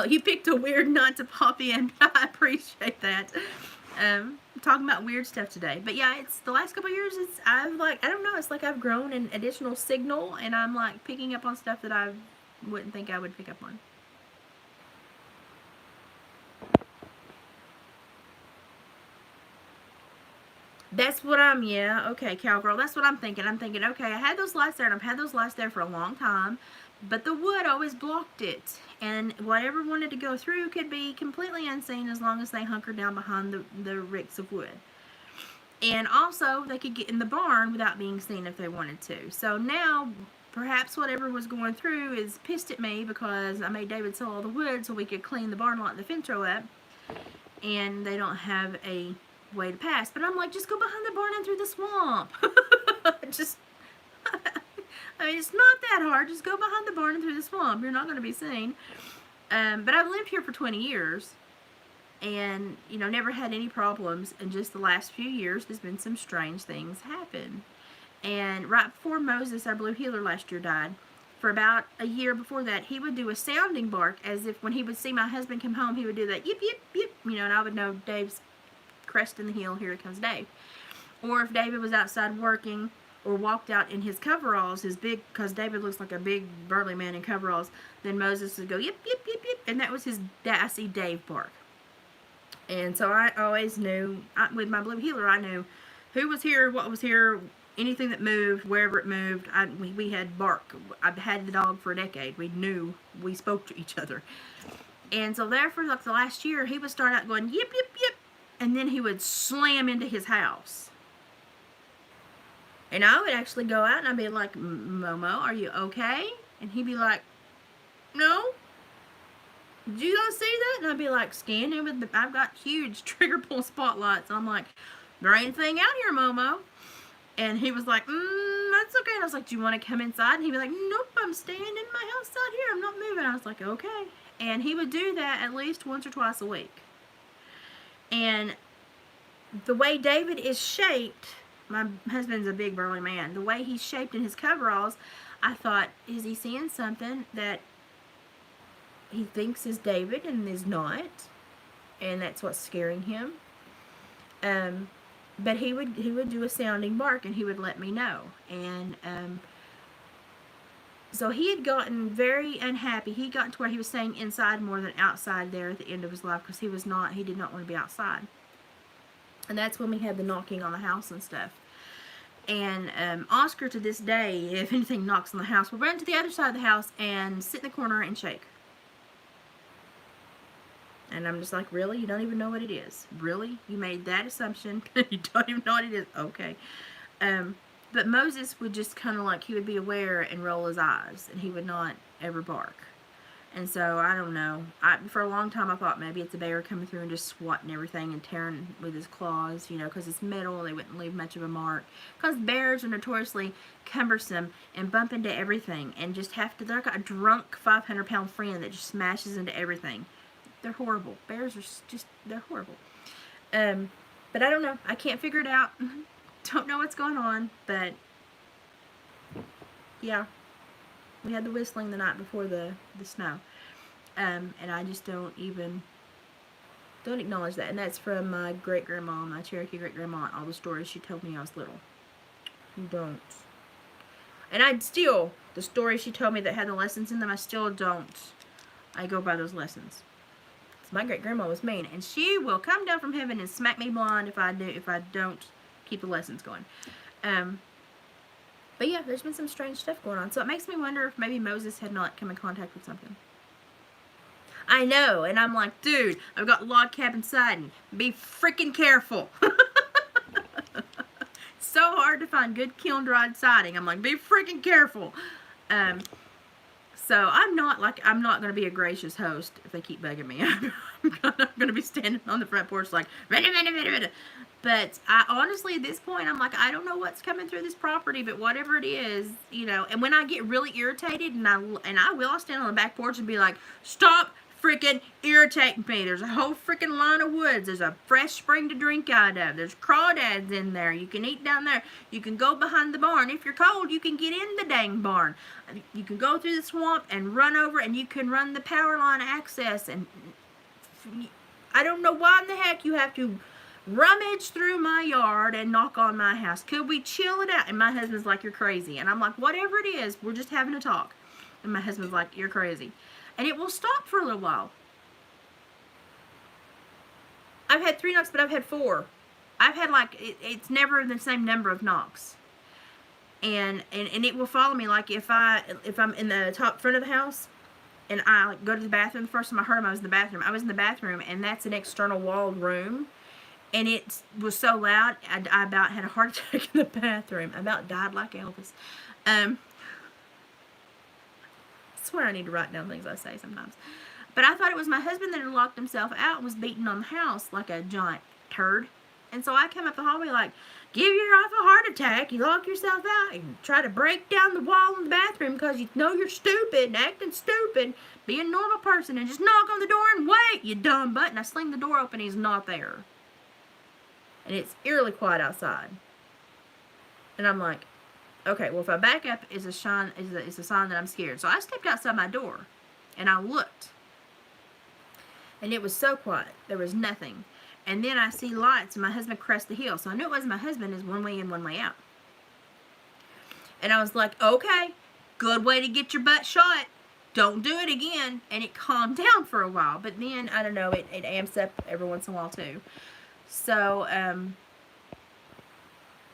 You picked a weird nut to pop in. I appreciate that. Talking about weird stuff today. But yeah, it's the last couple of years, I've like, I don't know, it's like I've grown an additional signal, and I'm like picking up on stuff that I wouldn't think I would pick up on. That's what yeah, okay, cowgirl, that's what I'm thinking. I'm thinking, okay, I had those lights there, and I've had those lights there for a long time, but the wood always blocked it, and whatever wanted to go through could be completely unseen as long as they hunkered down behind the ricks of wood. And also, they could get in the barn without being seen if they wanted to. So now, perhaps whatever was going through is pissed at me because I made David sell all the wood so we could clean the barn lot and the fence row up, and they don't have a way to pass. But I'm like, just go behind the barn and through the swamp. I mean, it's not that hard. Just go behind the barn and through the swamp. You're not going to be seen. But I've lived here for 20 years. And, you know, never had any problems. And just the last few years, there's been some strange things happen. And right before Moses, our blue heeler, last year died, for about a year before that, he would do a sounding bark as if when he would see my husband come home, he would do that yip, yip, yip, you know, and I would know Dave's cresting the hill, here comes Dave. Or if David was outside working or walked out in his coveralls, because David looks like a big burly man in coveralls, then Moses would go yip, yip, yip, yip, and that was his I see Dave bark. And so I always knew, with my blue heeler, I knew who was here, what was here, anything that moved, wherever it moved. We had bark. I've had the dog for a decade. We spoke to each other. And so there for like the last year, he would start out going yip, yip, yip, and then he would slam into his house. And I would actually go out and I'd be like, Momo, are you okay? And he'd be like, no. Did you guys see that? And I'd be like, scanning with I've got huge trigger pull spotlights. And I'm like, there ain't anything out here, Momo. And he was like, that's okay. And I was like, do you want to come inside? And he'd be like, nope, I'm staying in my house out here. I'm not moving. I was like, okay. And he would do that at least once or twice a week. And the way David is shaped, my husband's a big burly man, the way he's shaped in his coveralls, I thought, is he seeing something that he thinks is David and is not? And that's what's scaring him. But he would do a sounding bark, and he would let me know. And so he had gotten very unhappy. He got to where he was staying inside more than outside there at the end of his life, because he did not want to be outside. And that's when we had the knocking on the house and stuff. And Oscar, to this day, if anything knocks on the house, will run to the other side of the house and sit in the corner and shake. And I'm just like, really? You don't even know what it is? Really? You made that assumption? You don't even know what it is? Okay. But Moses would just kind of like, he would be aware and roll his eyes, and he would not ever bark. And so, I don't know. For a long time, I thought maybe it's a bear coming through and just swatting everything and tearing with his claws, you know, because it's metal, they wouldn't leave much of a mark. Because bears are notoriously cumbersome and bump into everything and just have to, they're like a drunk 500-pound friend that just smashes into everything. They're horrible. Bears are just, they're horrible. But I don't know. I can't figure it out. Don't know what's going on, but yeah. We had the whistling the night before the snow. And I just don't acknowledge that. And that's from my great-grandma, my Cherokee great-grandma, all the stories she told me when I was little. You don't. And the stories she told me that had the lessons in them, I still don't. I go by those lessons. So my great-grandma was mean, and she will come down from heaven and smack me blind if I don't keep the lessons going. But yeah, there's been some strange stuff going on. So it makes me wonder if maybe Moses had not come in contact with something. I know, and I'm like, dude, I've got log cabin siding. Be freaking careful. So hard to find good kiln-dried siding. I'm like, be freaking careful. So I'm not going to be a gracious host if they keep bugging me. I'm going to be standing on the front porch like, but I honestly, at this point, I'm like, I don't know what's coming through this property, but whatever it is, you know. And when I get really irritated, I'll stand on the back porch and be like, stop freaking irritating me. There's a whole freaking line of woods. There's a fresh spring to drink out of. There's crawdads in there. You can eat down there. You can go behind the barn. If you're cold, you can get in the dang barn. You can go through the swamp and run over, and you can run the power line access. And I don't know why in the heck you have to rummage through my yard and knock on my house. Could we chill it out? And my husband's like, you're crazy. And I'm like, whatever it is, we're just having a talk. And my husband's like, you're crazy. And it will stop for a little while. I've had 3 knocks, but I've had 4. I've had it's never the same number of knocks. And it will follow me. Like if I'm in the top front of the house and I go to the bathroom, the first time I heard him, I was in the bathroom, and that's an external walled room. And it was so loud, I about had a heart attack in the bathroom. I about died like Elvis. I swear I need to write down things I say sometimes. But I thought it was my husband that had locked himself out and was beating on the house like a giant turd. And so I come up the hallway like, give yourself a heart attack, you lock yourself out, and try to break down the wall in the bathroom because you know you're stupid and acting stupid. Be a normal person and just knock on the door and wait, you dumb butt. And I sling the door open, he's not there. And it's eerily quiet outside. And I'm like, okay, well, if I back up, it's a sign that I'm scared. So I stepped outside my door, and I looked. And it was so quiet. There was nothing. And then I see lights, and my husband crest the hill. So I knew it wasn't my husband. It's one way in, one way out. And I was like, okay, good way to get your butt shot. Don't do it again. And it calmed down for a while. But then, I don't know, it amps up every once in a while, too. So,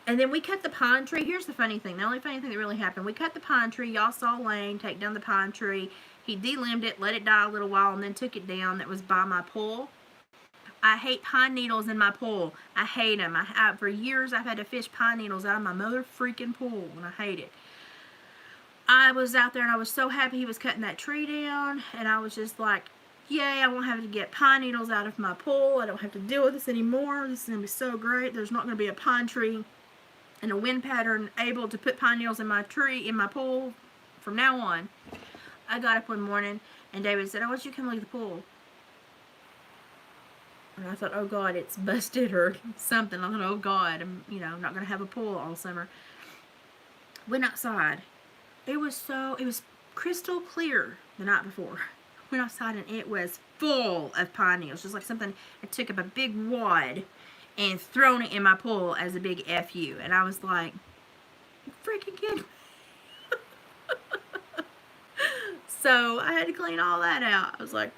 and then we cut the pine tree. Here's the funny thing. The only funny thing that really happened. We cut the pine tree. Y'all saw Lane take down the pine tree. He delimbed it, let it die a little while, and then took it down. That was by my pool. I hate pine needles in my pool. I hate them. For years, I've had to fish pine needles out of my mother freaking pool, and I hate it. I was out there, and I was so happy he was cutting that tree down, and I was just like, yay, I won't have to get pine needles out of my pool. I don't have to deal with this anymore. This is going to be so great. There's not going to be a pine tree and a wind pattern able to put pine needles in my pool from now on. I got up one morning, and David said, I want you to come look at the pool. And I thought, oh, God, it's busted or something. I thought, oh, God, I'm not going to have a pool all summer. Went outside. It was crystal clear the night before. Went outside, and it was full of pine needles. Just like something, it took up a big wad and thrown it in my pool as a big F-U. And I was like, you freaking kidding me? So I had to clean all that out. I was like,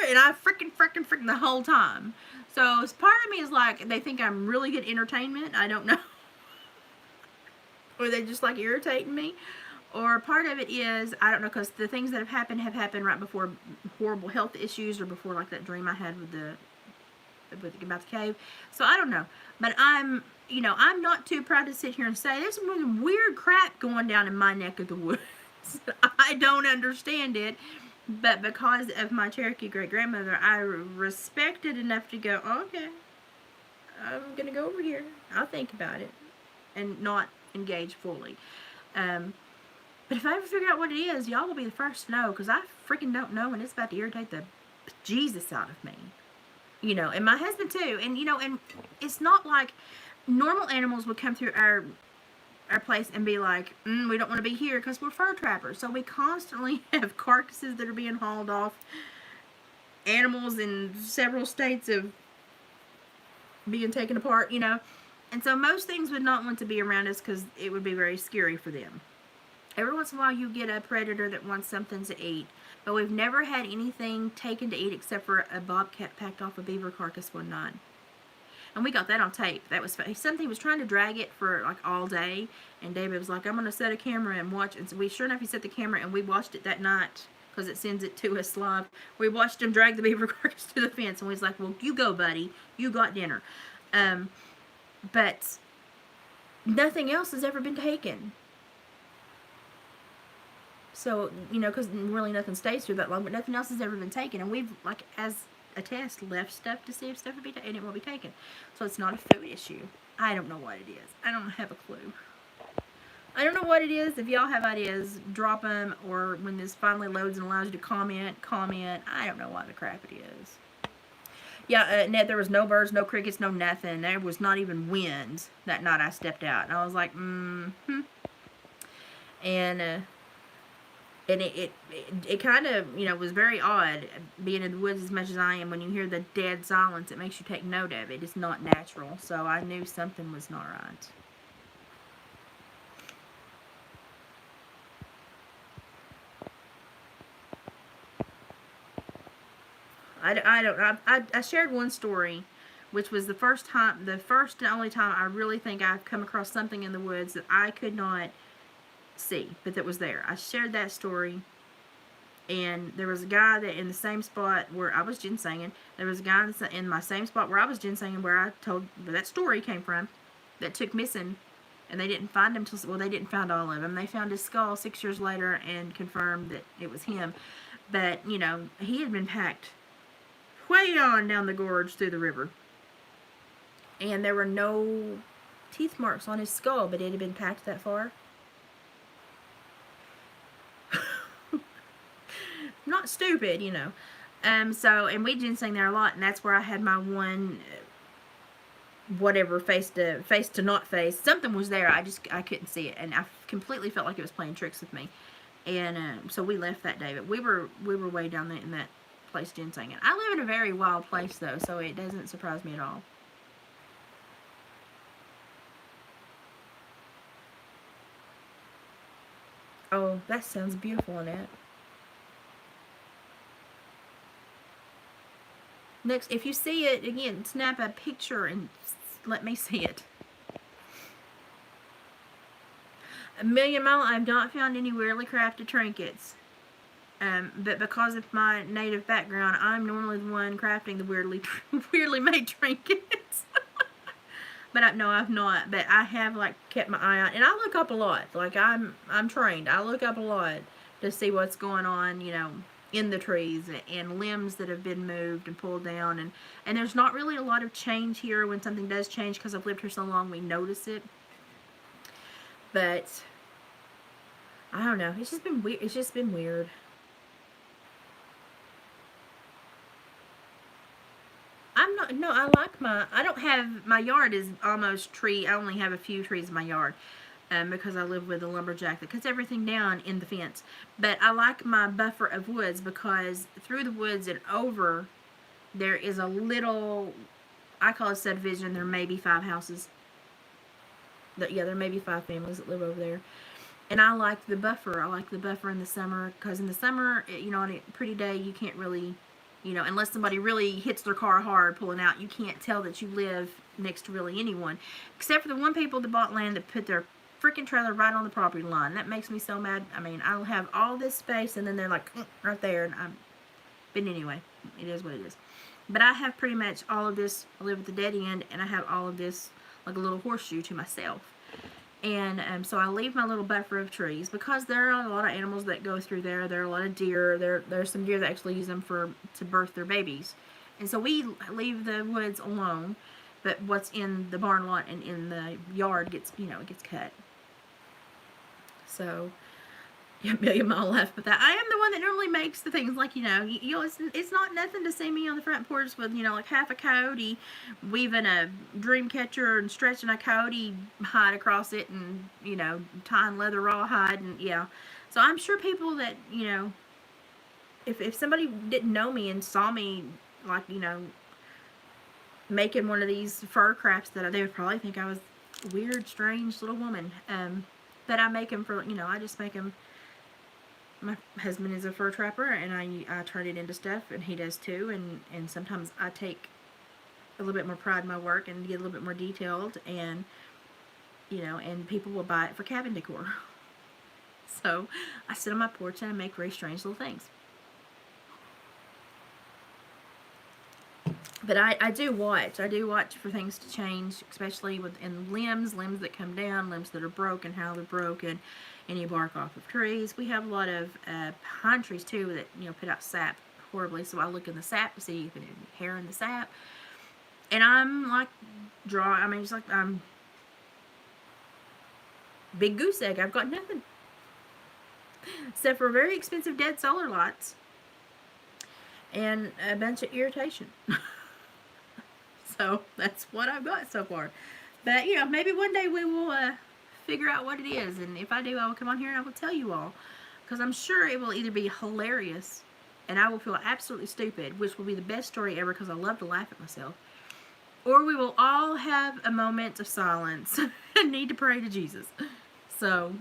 and I freaking the whole time. So part of me is like, they think I'm really good entertainment. I don't know. Or they just like irritating me. Or part of it is, I don't know, because the things that have happened right before horrible health issues, or before like that dream I had with about the cave. So I don't know. But I'm not too proud to sit here and say there's some weird crap going down in my neck of the woods. I don't understand it. But because of my Cherokee great-grandmother, I respect it enough to go, okay, I'm going to go over here. I'll think about it. And not engage fully. But if I ever figure out what it is, y'all will be the first to know, because I freaking don't know, and it's about to irritate the Jesus out of me. And my husband too. And, and it's not like normal animals would come through our place and be like, we don't want to be here because we're fur trappers. So we constantly have carcasses that are being hauled off, animals in several states of being taken apart, And so most things would not want to be around us because it would be very scary for them. Every once in a while you get a predator that wants something to eat. But we've never had anything taken to eat except for a bobcat packed off a beaver carcass one night. And we got that on tape. That was something. He was trying to drag it for like all day. And David was like, I'm going to set a camera and watch. And so sure enough, he set the camera and we watched it that night because it sends it to us live. We watched him drag the beaver carcass to the fence. And we was like, well, you go, buddy. You got dinner. But nothing else has ever been taken. So, because really nothing stays through that long, but nothing else has ever been taken. And we've, like, as a test, left stuff to see if stuff would be taken, and it won't be taken. So it's not a food issue. I don't know what it is. I don't have a clue. I don't know what it is. If y'all have ideas, drop them, or when this finally loads and allows you to comment. I don't know what the crap it is. Yeah, Ned, there was no birds, no crickets, no nothing. There was not even wind that night I stepped out. And I was like, And it kind of, was very odd being in the woods as much as I am. When you hear the dead silence, it makes you take note of it. It's not natural. So I knew something was not right. I shared one story, which was the first and only time I really think I've come across something in the woods that I could not see, but that was there. I shared that story, and there was a guy that in the same spot where I was ginsenging, there was a guy in my same spot where I was ginsenging, where I told where that story came from, that took missing, and they didn't find him till, well, they didn't find all of him. They found his skull 6 years later and confirmed that it was him. But, he had been packed way on down the gorge through the river. And there were no teeth marks on his skull, but it had been packed that far. Not stupid, and we ginseng there a lot, and that's where I had my one, whatever, face to not face. Something was there, I couldn't see it, and I completely felt like it was playing tricks with me. And so we left that day, but we were way down there in that place ginsenging. I live in a very wild place, though, so it doesn't surprise me at all. Oh, that sounds beautiful, Annette. Next, if you see it, again, snap a picture and let me see it. A Million Mile, I've not found any weirdly crafted trinkets. But because of my native background, I'm normally the one crafting the weirdly made trinkets. But no, I've not. But I have, like, kept my eye out. And I look up a lot. Like, I'm trained. I look up a lot to see what's going on, in the trees, and limbs that have been moved and pulled down. And there's not really a lot of change here. When something does change, because I've lived here so long, we notice it. But I don't know. It's just been weird. It's just been weird. I don't have, my yard is almost tree. I only have a few trees in my yard. Because I live with a lumberjack that cuts everything down in the fence. But I like my buffer of woods, because through the woods and over, there is a little, I call it subdivision. There may be 5 houses. There may be 5 families that live over there. And I like the buffer. I like the buffer in the summer, because in the summer, on a pretty day, you can't really You know, unless somebody really hits their car hard pulling out, you can't tell that you live next to really anyone. Except for the one people that bought land that put their freaking trailer right on the property line. That makes me so mad. I mean, I'll have all this space and then they're like, right there. And but anyway, it is what it is. But I have pretty much all of this. I live at the dead end, and I have all of this like a little horseshoe to myself. And so I leave my little buffer of trees because there are a lot of animals that go through there. There are a lot of deer. There's some deer that actually use them to birth their babies. And so we leave the woods alone, but what's in the barn lot and in the yard gets, it gets cut. So, yeah, $1,000,000 laugh, but that I am the one that normally makes the things like, it's not nothing to see me on the front porch with, like half a coyote, weaving a dream catcher and stretching a coyote hide across it and, tying leather rawhide and, yeah. So I'm sure people that, if somebody didn't know me and saw me, like, making one of these fur crafts, they would probably think I was a weird, strange little woman. But I make them for, I just make them. My husband is a fur trapper, and I turn it into stuff, and he does too, and sometimes I take a little bit more pride in my work and get a little bit more detailed, and, and people will buy it for cabin decor. So I sit on my porch and I make very strange little things. But I do watch for things to change, especially in limbs that come down, limbs that are broken, how they're broken, any bark off of trees. We have a lot of pine trees too that put out sap horribly. So I look in the sap to see if there's any hair in the sap, and I'm like just like I'm big goose egg. I've got nothing except for very expensive dead solar lights and a bunch of irritation. So that's what I've got so far. But, maybe one day we will figure out what it is. And if I do, I will come on here and I will tell you all. Because I'm sure it will either be hilarious and I will feel absolutely stupid, which will be the best story ever because I love to laugh at myself. Or we will all have a moment of silence and need to pray to Jesus. So...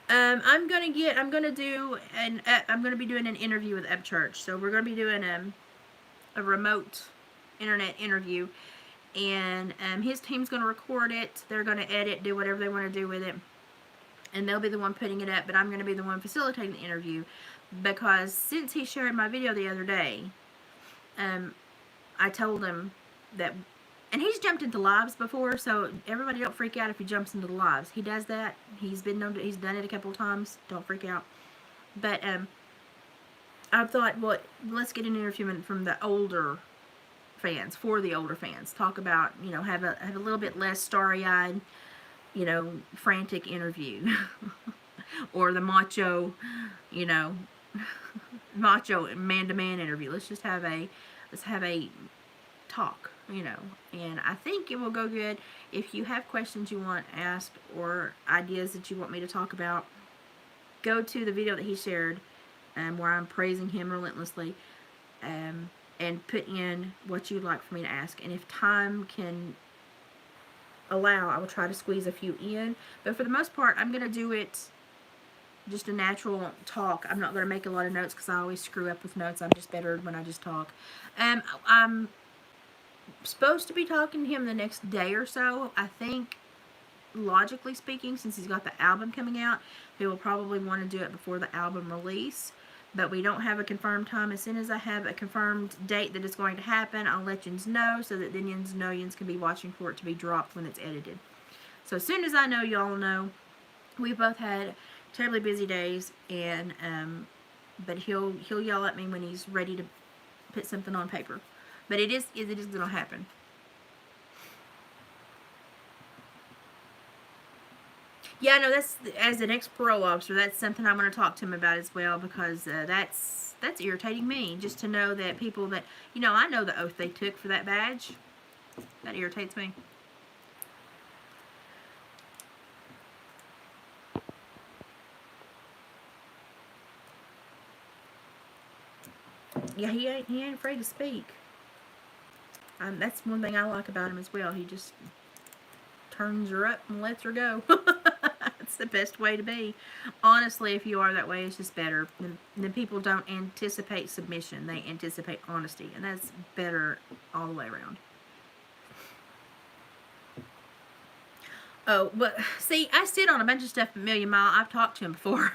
I'm gonna be doing an interview with Upchurch. So we're gonna be doing a remote internet interview, and his team's gonna record it. They're gonna edit, do whatever they want to do with it, and they'll be the one putting it up. But I'm gonna be the one facilitating the interview because since he shared my video the other day, I told him that. And he's jumped into lives before, so everybody don't freak out if he jumps into the lives. He does that. He's done it a couple of times. Don't freak out. But I thought, well, let's get an interview from the older fans, for the older fans. Talk about, have a little bit less starry-eyed, frantic interview. Or the macho, macho man-to-man interview. Let's have a talk. And I think it will go good. If you have questions you want asked or ideas that you want me to talk about, go to the video that he shared where I'm praising him relentlessly, and put in what you'd like for me to ask. And if time can allow, I will try to squeeze a few in. But for the most part, I'm going to do it just a natural talk. I'm not going to make a lot of notes because I always screw up with notes. I'm just better when I just talk. I'm supposed to be talking to him the next day or so. I think, logically speaking, since he's got the album coming out, he will probably want to do it before the album release. But we don't have a confirmed time. As soon as I have a confirmed date that it's going to happen, I'll let yins know so that then yins know yins can be watching for it to be dropped when it's edited. So as soon as I know, y'all know. We've both had terribly busy days, and but he'll yell at me when he's ready to put something on paper. But it is going to happen. Yeah, no, that's, as an ex-parole officer, that's something I'm going to talk to him about as well, because that's irritating me, just to know that people that, I know the oath they took for that badge. That irritates me. Yeah, he ain't afraid to speak. That's one thing I like about him as well. He just turns her up and lets her go. That's the best way to be. Honestly, if you are that way, it's just better. Then people don't anticipate submission. They anticipate honesty. And that's better all the way around. Oh, but see, I sit on a bunch of stuff a Million Mile. I've talked to him before.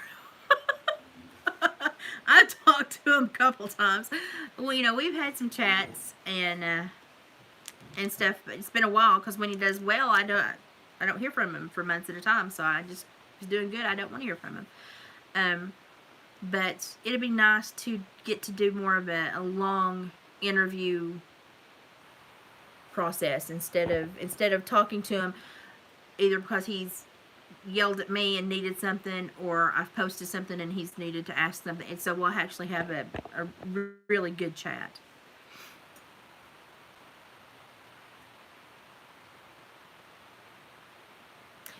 I've talked to him a couple times. Well, you know, we've had some chats and stuff, but it's been a while because when he does well, I don't hear from him for months at a time. So I just, if he's doing good, I don't want to hear from him. But it'd be nice to get to do more of a long interview process instead of talking to him either because he's yelled at me and needed something, or I've posted something and he's needed to ask something. And so we'll actually have a really good chat.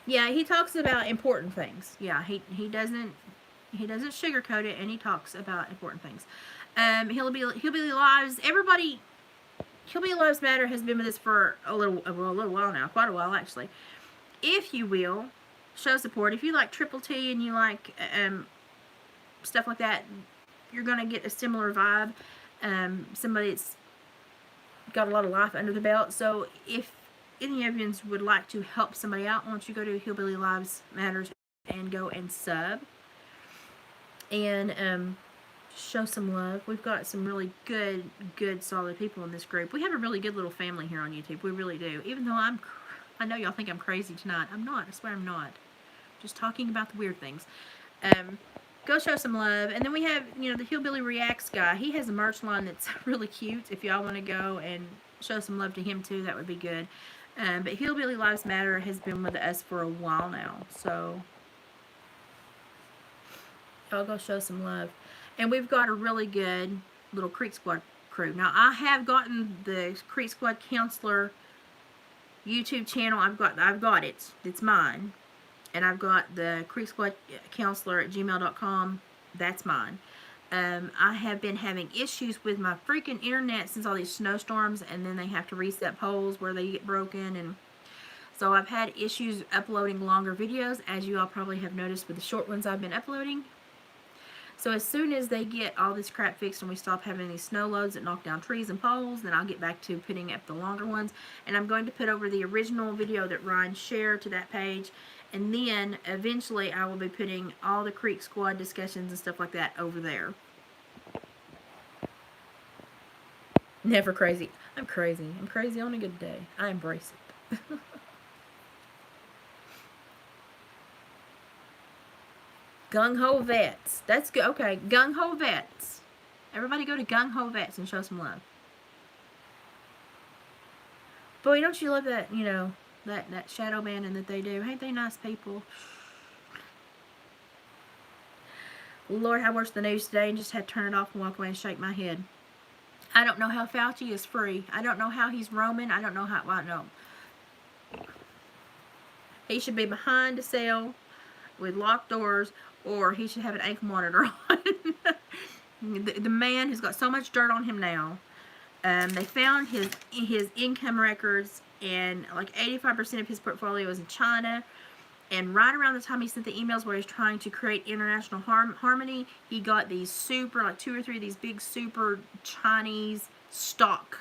Yeah, he talks about important things. Yeah, he doesn't sugarcoat it, and he talks about important things. Hillbilly Lives. Everybody, Hillbilly Lives Matter has been with us for a little while now, quite a while actually. If you will, show support. If you like Triple T and you like stuff like that, you're gonna get a similar vibe. Somebody that's got a lot of life under the belt. So if any of you would like to help somebody out, why don't you go to Hillbilly Lives Matters and go and sub and show some love. We've got some really good solid people in this group. We have a really good little family here on YouTube. We really do. Even though I know y'all think I'm crazy tonight. I'm not. I swear I'm not. Just talking about the weird things. Go show some love. And then we have, you know, the Hillbilly Reacts guy. He has a merch line that's really cute. If y'all want to go and show some love to him too, that would be good. But Hillbilly Lives Matter has been with us for a while now. So y'all go show some love. And we've got a really good little Creek Squad crew. Now, I have gotten the Creek Squad Counselor YouTube channel. I've got it. It's mine. And I've got the Creek Squad Counselor at gmail.com. That's mine. I have been having issues with my freaking internet since all these snowstorms, and then they have to reset poles where they get broken, and so I've had issues uploading longer videos, as you all probably have noticed with the short ones I've been uploading. So as soon as they get all this crap fixed and we stop having these snow loads that knock down trees and poles, then I'll get back to putting up the longer ones. And I'm going to put over the original video that Ryan shared to that page. And then eventually I will be putting all the Creek Squad discussions and stuff like that over there. Never crazy. I'm crazy. I'm crazy on a good day. I embrace it. Gung Ho Vets. That's good. Okay, Gung Ho Vets. Everybody go to Gung Ho Vets and show some love. Boy, don't you love that, you know, that shadow banning that they do? Ain't they nice people? Lord, I watched the news today and just had to turn it off and walk away and shake my head. I don't know how Fauci is free. I don't know how he's roaming. I don't know how, well, no. He should be behind a cell with locked doors, or he should have an ankle monitor on. The man has got so much dirt on him now. They found his income records, and like 85% of his portfolio is in China. And right around the time he sent the emails where he's trying to create international harmony, he got these super, like 2 or 3 of these big super Chinese stock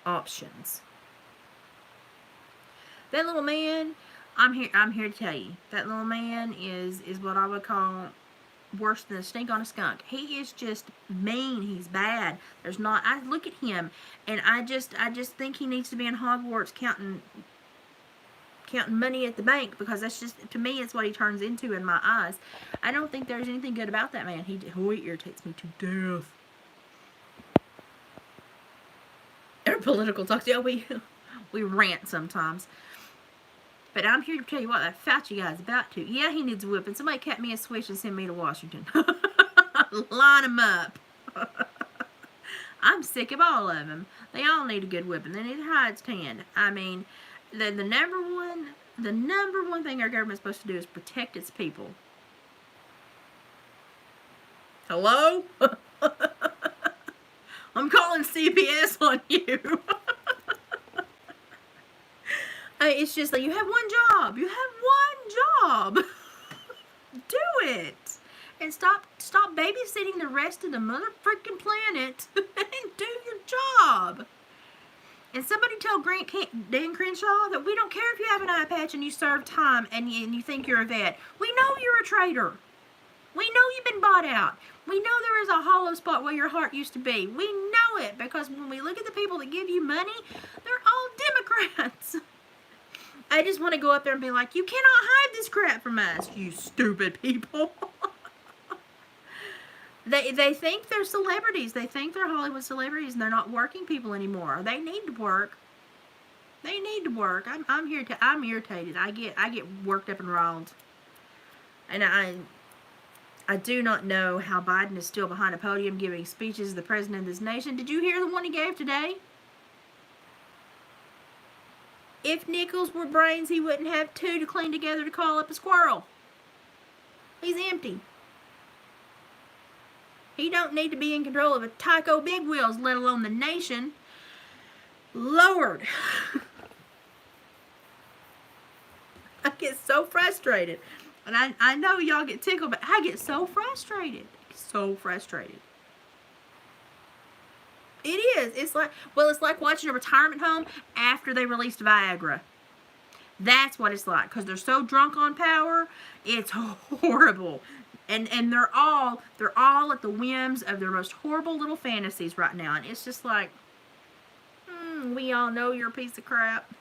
options. That little man, I'm here to tell you, that little man is what I would call worse than a stink on a skunk. He is just mean. He's bad. There's not, I look at him and I just think he needs to be in Hogwarts counting money at the bank, because that's just, to me, it's what he turns into in my eyes. I don't think there's anything good about that man. He irritates me to death. Our political talk, yeah, we rant sometimes. But I'm here to tell you what, that Fauci guy's about to. Yeah, he needs a whipping. Somebody cut me a switch and send me to Washington. Line them up. I'm sick of all of them. They all need a good whipping. They need hides tanned. I mean, the number one thing our government's supposed to do is protect its people. Hello? I'm calling CPS on you. It's just like, you have one job. You have one job. it. And stop babysitting the rest of the mother freaking planet and do your job. And somebody tell Dan Crenshaw that we don't care if you have an eye patch and you serve time and you think you're a vet. We know you're a traitor. We know you've been bought out. We know there is a hollow spot where your heart used to be. We know it because when we look at the people that give you money, they're all Democrats. I just want to go up there and be like, you cannot hide this crap from us, you stupid people. They think they're celebrities. They think they're Hollywood celebrities, and they're not working people anymore. They need to work. They need to work. I'm irritated. I get worked up and riled. And I do not know how Biden is still behind a podium giving speeches as the president of this nation. Did you hear the one he gave today? If nickels were brains, he wouldn't have two to clean together to call up a squirrel. He's empty. He don't need to be in control of a Tyco Big Wheels, let alone the nation. Lord. I get so frustrated. And I know y'all get tickled, but I get so frustrated. So frustrated. It is. It's like watching a retirement home after they released Viagra. That's what it's like. Because they're so drunk on power. It's horrible. And they're all at the whims of their most horrible little fantasies right now. And it's just like, we all know you're a piece of crap.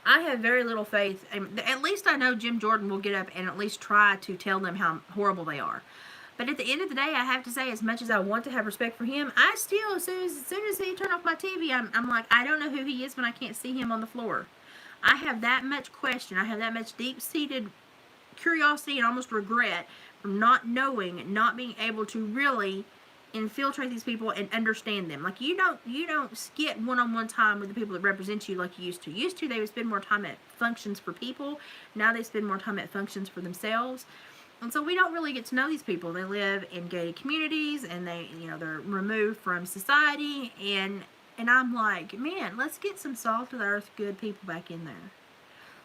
I have very little faith. At least I know Jim Jordan will get up and at least try to tell them how horrible they are. But at the end of the day, I have to say, as much as I want to have respect for him, I still, as soon as he turned off my TV, I'm like, I don't know who he is when I can't see him on the floor. I have that much question. I have that much deep-seated curiosity and almost regret from not knowing, not being able to really infiltrate these people and understand them. Like, you don't get one-on-one time with the people that represent you like you used to. Used to, they would spend more time at functions for people. Now they spend more time at functions for themselves. And so we don't really get to know these people. They live in gated communities and they're removed from society, and I'm like, man, let's get some salt of the earth good people back in there.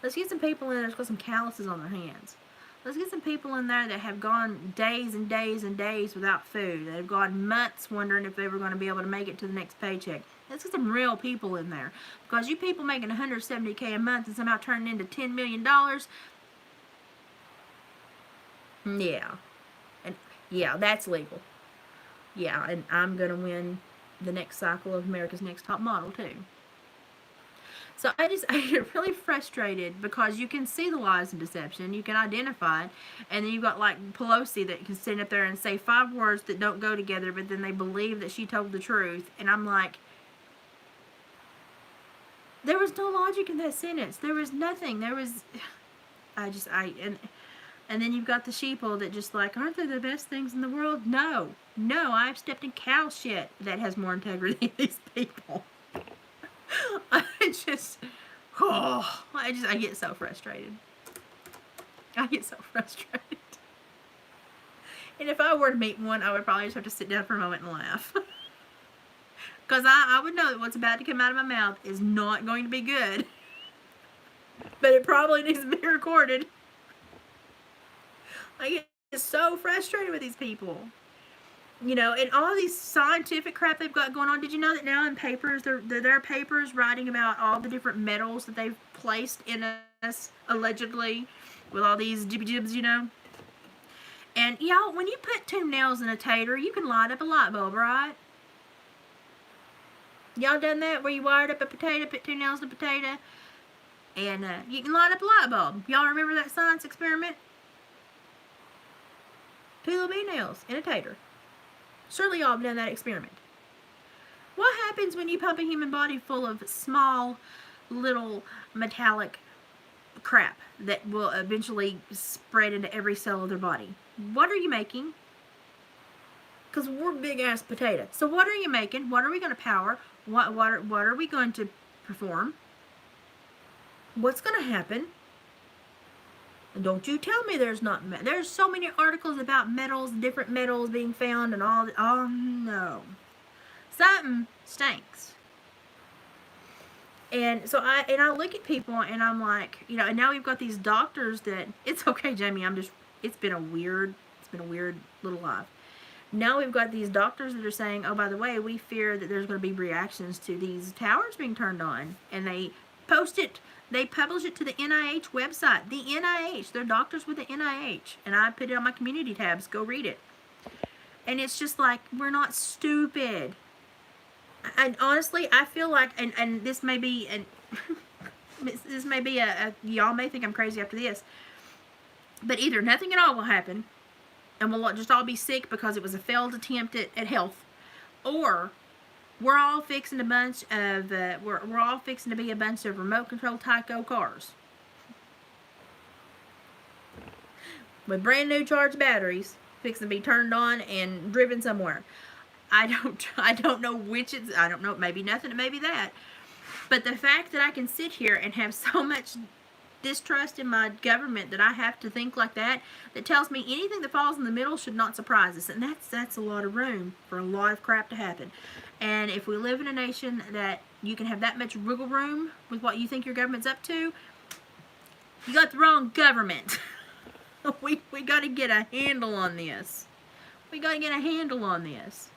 Let's get some people in there that's got some calluses on their hands. Let's get some people in there that have gone days and days and days without food. They've gone months wondering if they were going to be able to make it to the next paycheck. Let's get some real people in there. Because you people making $170K a month and somehow turning into $10 million, yeah. And yeah, that's legal. Yeah, and I'm going to win the next cycle of America's Next Top Model too. So I get really frustrated because you can see the lies and deception, you can identify it, and then you've got like Pelosi that can stand up there and say 5 words that don't go together, but then they believe that she told the truth, and I'm like, there was no logic in that sentence. There was nothing. There was, and then you've got the sheeple that just like, aren't they the best things in the world? No, I've stepped in cow shit that has more integrity than these people. I get so frustrated. I get so frustrated. And if I were to meet one, I would probably just have to sit down for a moment and laugh. Because I would know that what's about to come out of my mouth is not going to be good. But it probably needs to be recorded. I get so frustrated with these people. And all these scientific crap they've got going on. Did you know that now in papers, there are papers writing about all the different metals that they've placed in us, allegedly, with all these jibby-jibs, And, y'all, when you put 2 nails in a tater, you can light up a light bulb, right? Y'all done that where you wired up a potato, put 2 nails in a potato, and you can light up a light bulb. Y'all remember that science experiment? 2 little bee nails in a tater. Surely y'all have done that experiment. What happens when you pump a human body full of small, little, metallic crap that will eventually spread into every cell of their body? What are you making? Because we're big-ass potato. So what are you making? What are we going to power? What are we going to perform? What's going to happen? And don't you tell me there's so many articles about metals, different metals being found and all. Oh, no. Something stinks. And so I look at people and I'm like, and now we've got these doctors that, it's okay, Jamie, I'm just It's been a weird little life. Now we've got these doctors that are saying, oh, by the way, we fear that there's going to be reactions to these towers being turned on. And they publish it to the NIH website. The NIH, they're doctors with the NIH. And I put it on my community tabs. Go read it. And it's just like, we're not stupid. And honestly, I feel like, and this may be, this may be y'all may think I'm crazy after this, but either nothing at all will happen, and we'll just all be sick because it was a failed attempt at health, or we're all fixing a bunch of we're all fixing to be a bunch of remote control Tyco cars with brand new charged batteries fixing to be turned on and driven somewhere. I don't know which it's, I don't know, maybe nothing, maybe that. But the fact that I can sit here and have so much distrust in my government that I have to think like that tells me anything that falls in the middle should not surprise us. And that's a lot of room for a lot of crap to happen. And if we live in a nation that you can have that much wiggle room with what you think your government's up to, you got the wrong government. we got to get a handle on this. We got to get a handle on this.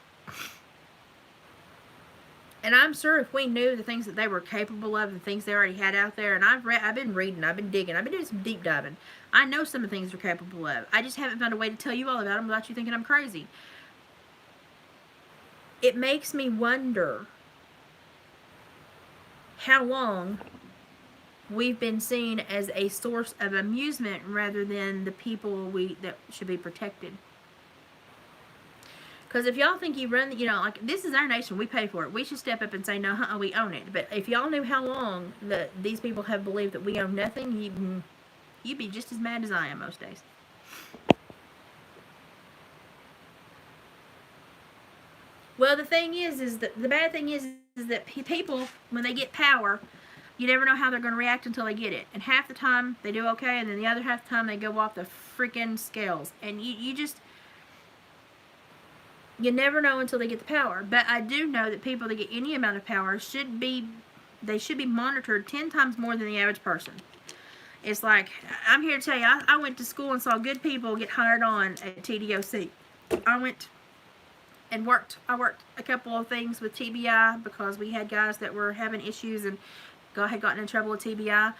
And I'm sure if we knew the things that they were capable of, the things they already had out there, and I've been reading, I've been digging, I've been doing some deep diving. I know some of the things they're capable of. I just haven't found a way to tell you all about them without you thinking I'm crazy. It makes me wonder how long we've been seen as a source of amusement rather than the people that should be protected. Because if y'all think you run, like, this is our nation, we pay for it. We should step up and say, no, we own it. But if y'all knew how long these people have believed that we own nothing, you'd be just as mad as I am most days. Well, the thing is that the bad thing is that people, when they get power, you never know how they're going to react until they get it. And half the time, they do okay, and then the other half the time, they go off the freaking scales. And you never know until they get the power. But I do know that people that get any amount of power should be monitored 10 times more than the average person. It's like, I'm here to tell you, I went to school and saw good people get hired on at TDOC. I went and worked. I worked a couple of things with TBI because we had guys that were having issues and had gotten in trouble with TBI.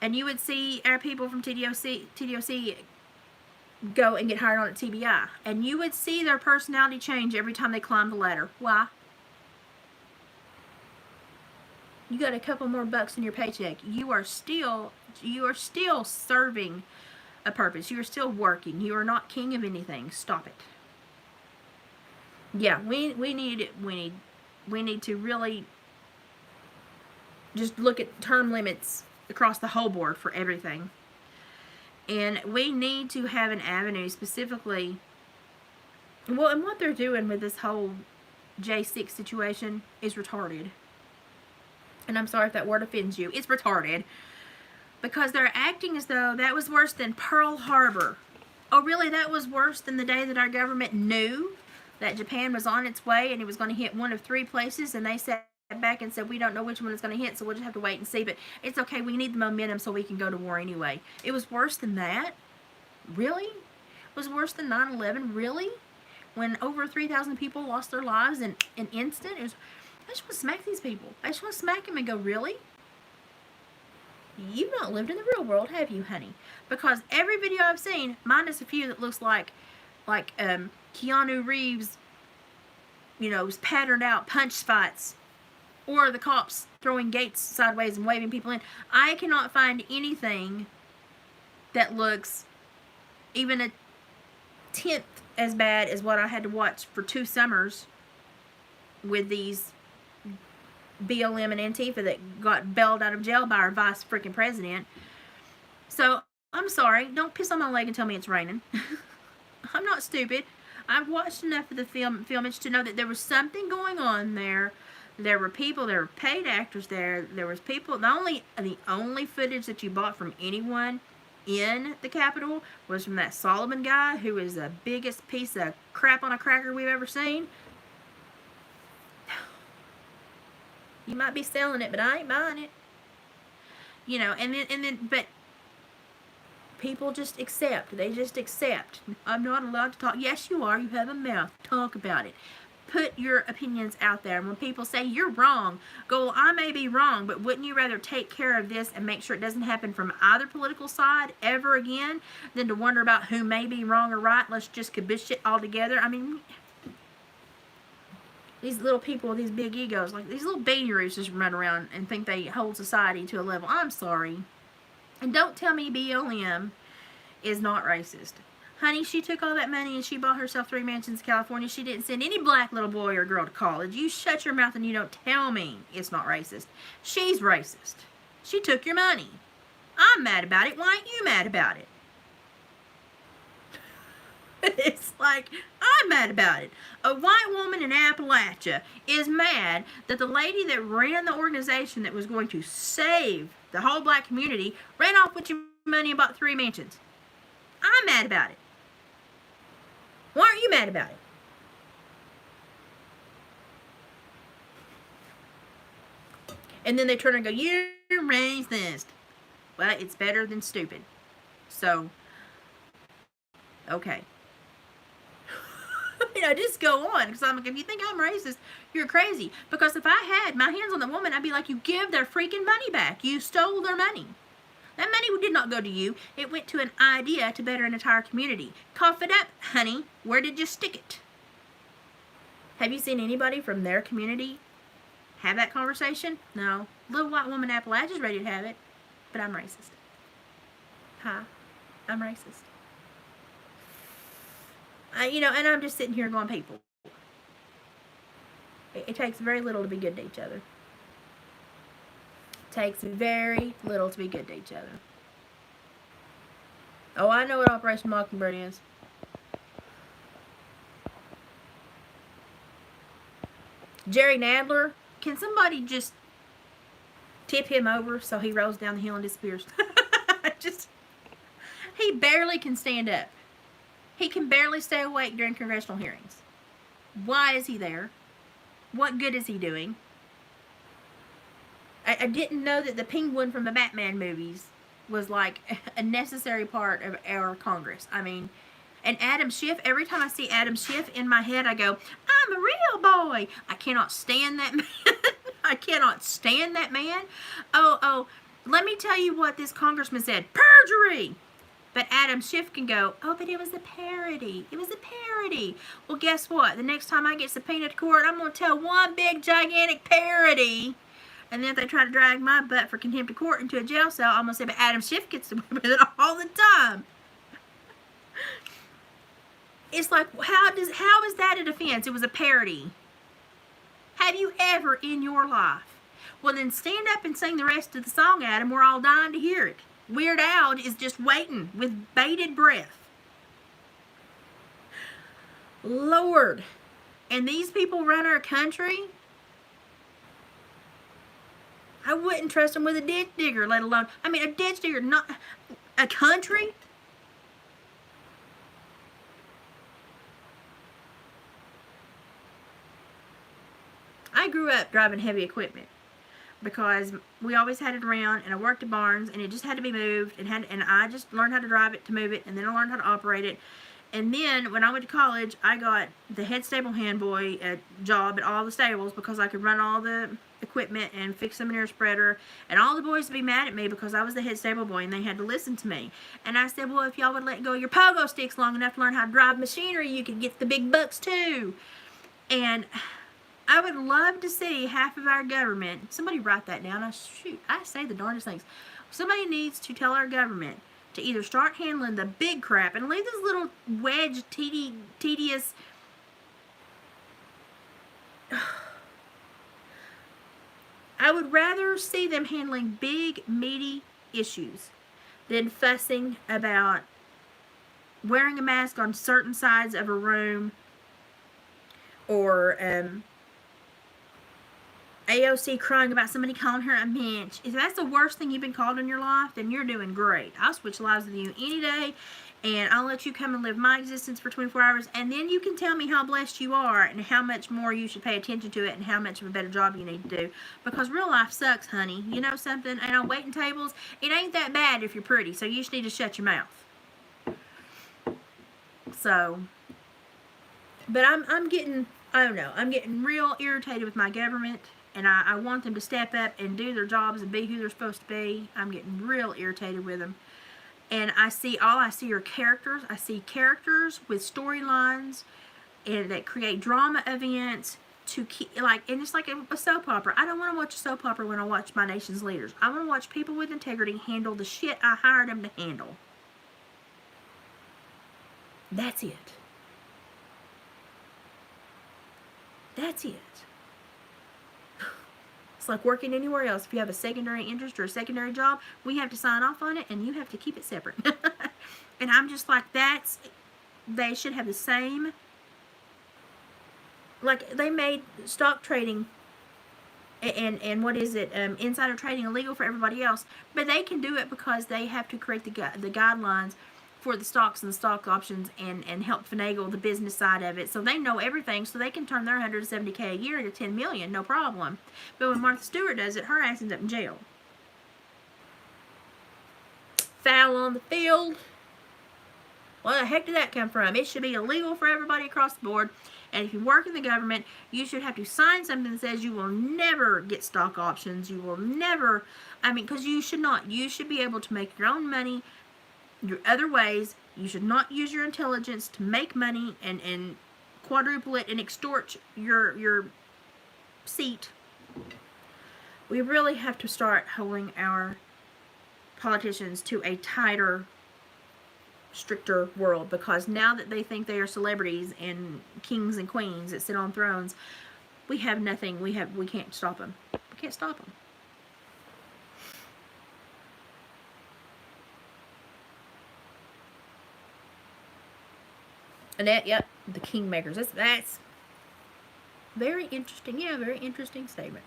And you would see our people from TDOC go and get hired on at TBI. And you would see their personality change every time they climbed the ladder. Why? You got a couple more bucks in your paycheck. You are still serving a purpose. You are still working. You are not king of anything. Stop it. Yeah, we need to really just look at term limits across the whole board for everything. And we need to have an avenue specifically. Well, and what they're doing with this whole J6 situation is retarded. And I'm sorry if that word offends you. It's retarded. Because they're acting as though that was worse than Pearl Harbor. Oh, really? That was worse than the day that our government knew that Japan was on its way and it was going to hit one of 3 places, and they sat back and said, we don't know which one it's going to hit, so we'll just have to wait and see. But it's okay, we need the momentum so we can go to war anyway. It was worse than that? Really? It was worse than 9/11? Really? When over 3,000 people lost their lives in an instant? I just want to smack these people. I just want to smack them and go, really? You've not lived in the real world, have you, honey? Because every video I've seen, minus a few that looks like Keanu Reeves, patterned out punch fights, or the cops throwing gates sideways and waving people in. I cannot find anything that looks even a tenth as bad as what I had to watch for 2 summers with these BLM and Antifa that got bailed out of jail by our vice freaking president. So, I'm sorry. Don't piss on my leg and tell me it's raining. I'm not stupid. I've watched enough of the filmage to know that there was something going on there. There were people, there were paid actors there. There was people, the only footage that you bought from anyone in the Capitol was from that Solomon guy, who is the biggest piece of crap on a cracker we've ever seen. You might be selling it, but I ain't buying it. But People just accept. They just accept. I'm not allowed to talk. Yes, you are. You have a mouth. Talk about it. Put your opinions out there. And when people say you're wrong, go, well, I may be wrong, but wouldn't you rather take care of this and make sure it doesn't happen from either political side ever again than to wonder about who may be wrong or right? Let's just kibish it all together. I mean, these little people with these big egos, like these little baby roosters run around and think they hold society to a level. I'm sorry. And don't tell me BLM is not racist. Honey, she took all that money and she bought herself 3 mansions in California. She didn't send any black little boy or girl to college. You shut your mouth and you don't tell me it's not racist. She's racist. She took your money. I'm mad about it. Why aren't you mad about it? It's like, I'm mad about it. A white woman in Appalachia is mad that the lady that ran the organization that was going to save the whole black community ran off with your money and bought 3 mansions. I'm mad about it. Why aren't you mad about it? And then they turn and go, you're racist. Well, it's better than stupid. So, okay. Just go on. Because I'm like, if you think I'm racist, you're crazy. Because if I had my hands on the woman, I'd be like, you give their freaking money back. You stole their money. That money did not go to you. It went to an idea to better an entire community. Cough it up, honey. Where did you stick it? Have you seen anybody from their community have that conversation? No. Little white woman Appalachia's ready to have it. But I'm racist. Hi. I'm racist. And I'm just sitting here going, people. It takes very little to be good to each other. It takes very little to be good to each other. Oh, I know what Operation Mockingbird is. Jerry Nadler, can somebody just tip him over so he rolls down the hill and disappears? He barely can stand up. He can barely stay awake during congressional hearings. Why is he there? What good is he doing? I didn't know that the penguin from the Batman movies was like a necessary part of our Congress. I mean, and Adam Schiff, every time I see Adam Schiff in my head, I go, I'm a real boy. I cannot stand that man. I cannot stand that man. Oh, let me tell you what this congressman said. Perjury! But Adam Schiff can go, oh, but it was a parody. It was a parody. Well, guess what? The next time I get subpoenaed to court, I'm going to tell one big, gigantic parody. And then if they try to drag my butt for contempt of court into a jail cell, I'm going to say, but Adam Schiff gets away with it all the time. It's like, how is that a defense? It was a parody. Have you ever in your life? Well, then stand up and sing the rest of the song, Adam. We're all dying to hear it. Weird Al is just waiting with bated breath. Lord. And these people run our country? I wouldn't trust them with a ditch digger, let alone, a ditch digger, not a country? I grew up driving heavy equipment because we always had it around, and I worked at Barnes, and it just had to be moved, and I just learned how to drive it to move it, and then I learned how to operate it. And then when I went to college, I got the head stable hand boy job at all the stables because I could run all the equipment and fix the manure spreader, and all the boys would be mad at me because I was the head stable boy and they had to listen to me. And I said, well, if y'all would let go of your pogo sticks long enough to learn how to drive machinery, you could get the big bucks too. And I would love to see half of our government, somebody write that down. I say the darndest things. Somebody needs to tell our government to either start handling the big crap and leave this little wedge, tedious. I would rather see them handling big, meaty issues than fussing about wearing a mask on certain sides of a room or AOC crying about somebody calling her a mensch. If that's the worst thing you've been called in your life, then you're doing great. I'll switch lives with you any day, and I'll let you come and live my existence for 24 hours, and then you can tell me how blessed you are and how much more you should pay attention to it and how much of a better job you need to do. Because real life sucks, honey. You know something? And on waiting tables, it ain't that bad if you're pretty, so you just need to shut your mouth. So, but I'm getting, I don't know, I'm getting real irritated with my government. And I want them to step up and do their jobs and be who they're supposed to be. I'm getting real irritated with them. And all I see are characters. I see characters with storylines and that create drama events to keep, like, and it's like a soap opera. I don't want to watch a soap opera when I watch my nation's leaders. I want to watch people with integrity handle the shit I hired them to handle. That's it. That's it. Like working anywhere else. If you have a secondary interest or a secondary job, we have to sign off on it and you have to keep it separate. And I'm just like, they should have the same, like they made stock trading and what is it, insider trading illegal for everybody else, but they can do it because they have to create the guidelines for the stocks and the stock options and help finagle the business side of it. So they know everything, so they can turn their $170K a year into $10 million, no problem. But when Martha Stewart does it, her ass ends up in jail. Foul on the field. Where the heck did that come from? It should be illegal for everybody across the board. And if you work in the government, you should have to sign something that says you will never get stock options. You will never, because you should not. You should be able to make your own money your other ways. You should not use your intelligence to make money and quadruple it and extort your seat. We really have to start holding our politicians to a tighter, stricter world, because now that they think they are celebrities and kings and queens that sit on thrones, we have nothing. We can't stop them. We can't stop them. Annette, yep, the kingmakers. That's very interesting. Yeah, very interesting statement.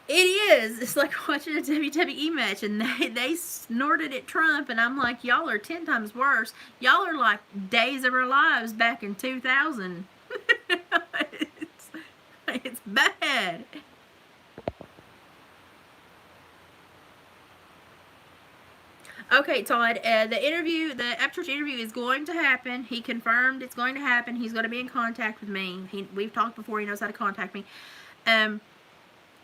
It is. It's like watching a WWE match and they snorted at Trump, and I'm like, y'all are 10 times worse. Y'all are like Days of Our Lives back in 2000. It's bad. Okay, Todd, the Upchurch interview is going to happen. He confirmed it's going to happen. He's going to be in contact with me. We've talked before. He knows how to contact me.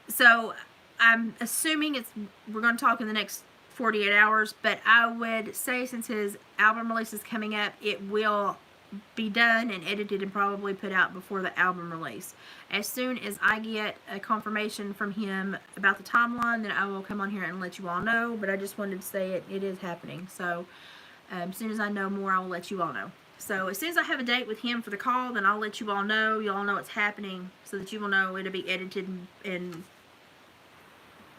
So I'm assuming we're going to talk in the next 48 hours, but I would say since his album release is coming up, it will be done and edited and probably put out before the album release. As soon as I get a confirmation from him about the timeline, then I will come on here and let you all know, but I just wanted to say it is happening. So as soon as I know more, I will let you all know. So as soon as I have a date with him for the call, then I'll let you all know. You all know it's happening so that you will know it'll be edited and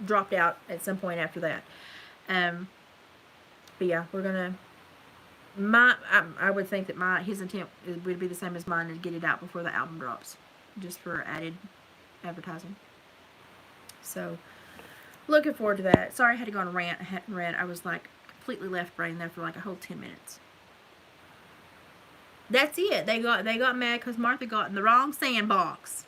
dropped out at some point after that. But yeah, we're gonna. I would think that his intent would be the same as mine, to get it out before the album drops, just for added advertising. So looking forward to that. Sorry I had to go on a rant. I was like completely left brain there for like a whole 10 minutes. That's it. They got mad because Martha got in the wrong sandbox.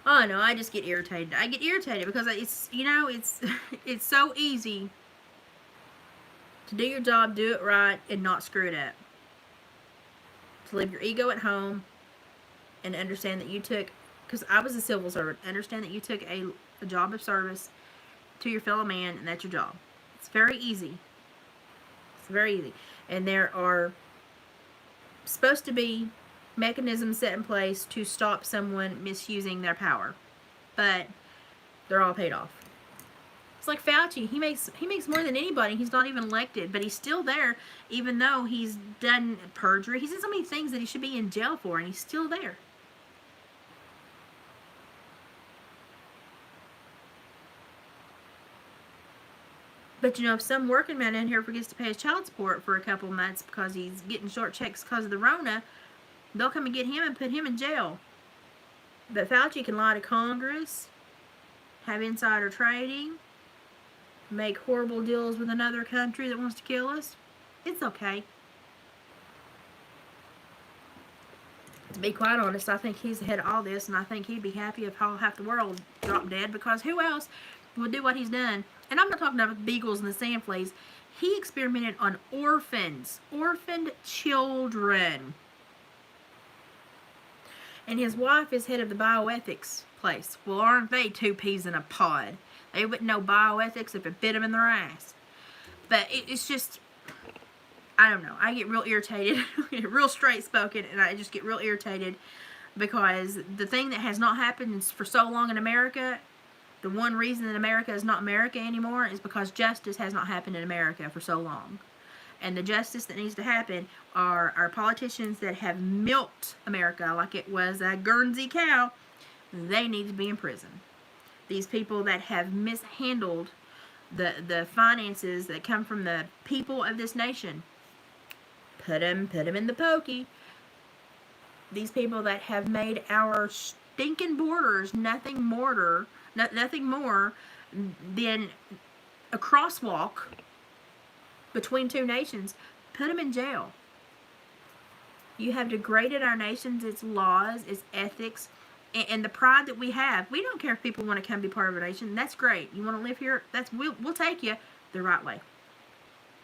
Oh no, I just get irritated. I get irritated because it's so easy to do your job, do it right, and not screw it up. To leave your ego at home and understand that you took, because I was a civil servant, understand that you took a job of service to your fellow man, and that's your job. It's very easy. It's very easy. And there are supposed to be mechanisms set in place to stop someone misusing their power, but they're all paid off. It's like Fauci. He makes more than anybody. He's not even elected, but he's still there, even though he's done perjury. He's done so many things that he should be in jail for, and he's still there. But you know, if some working man in here forgets to pay his child support for a couple of months because he's getting short checks because of the Rona, they'll come and get him and put him in jail. But Fauci can lie to Congress, have insider trading, make horrible deals with another country that wants to kill us. It's okay. To be quite honest, I think he's ahead of all this, and I think he'd be happy if half the world dropped dead, because who else would do what he's done? And I'm not talking about the beagles and the sand fleas. He experimented on orphans, orphaned children. And his wife is head of the bioethics place. Well, aren't they two peas in a pod? They wouldn't know bioethics if it bit them in their ass. But it's just, I don't know. I get real irritated, real straight spoken, and I just get real irritated because the thing that has not happened for so long in America, the one reason that America is not America anymore is because justice has not happened in America for so long. And the justice that needs to happen are our politicians that have milked America like it was a Guernsey cow. They need to be in prison. These people that have mishandled the finances that come from the people of this nation, put them in the pokey. These people that have made our stinking borders nothing more than a crosswalk between two nations, put them in jail. You have degraded our nations, its laws, its ethics, and the pride that we have. We don't care if people want to come be part of a nation. That's great. You want to live here? We'll take you the right way.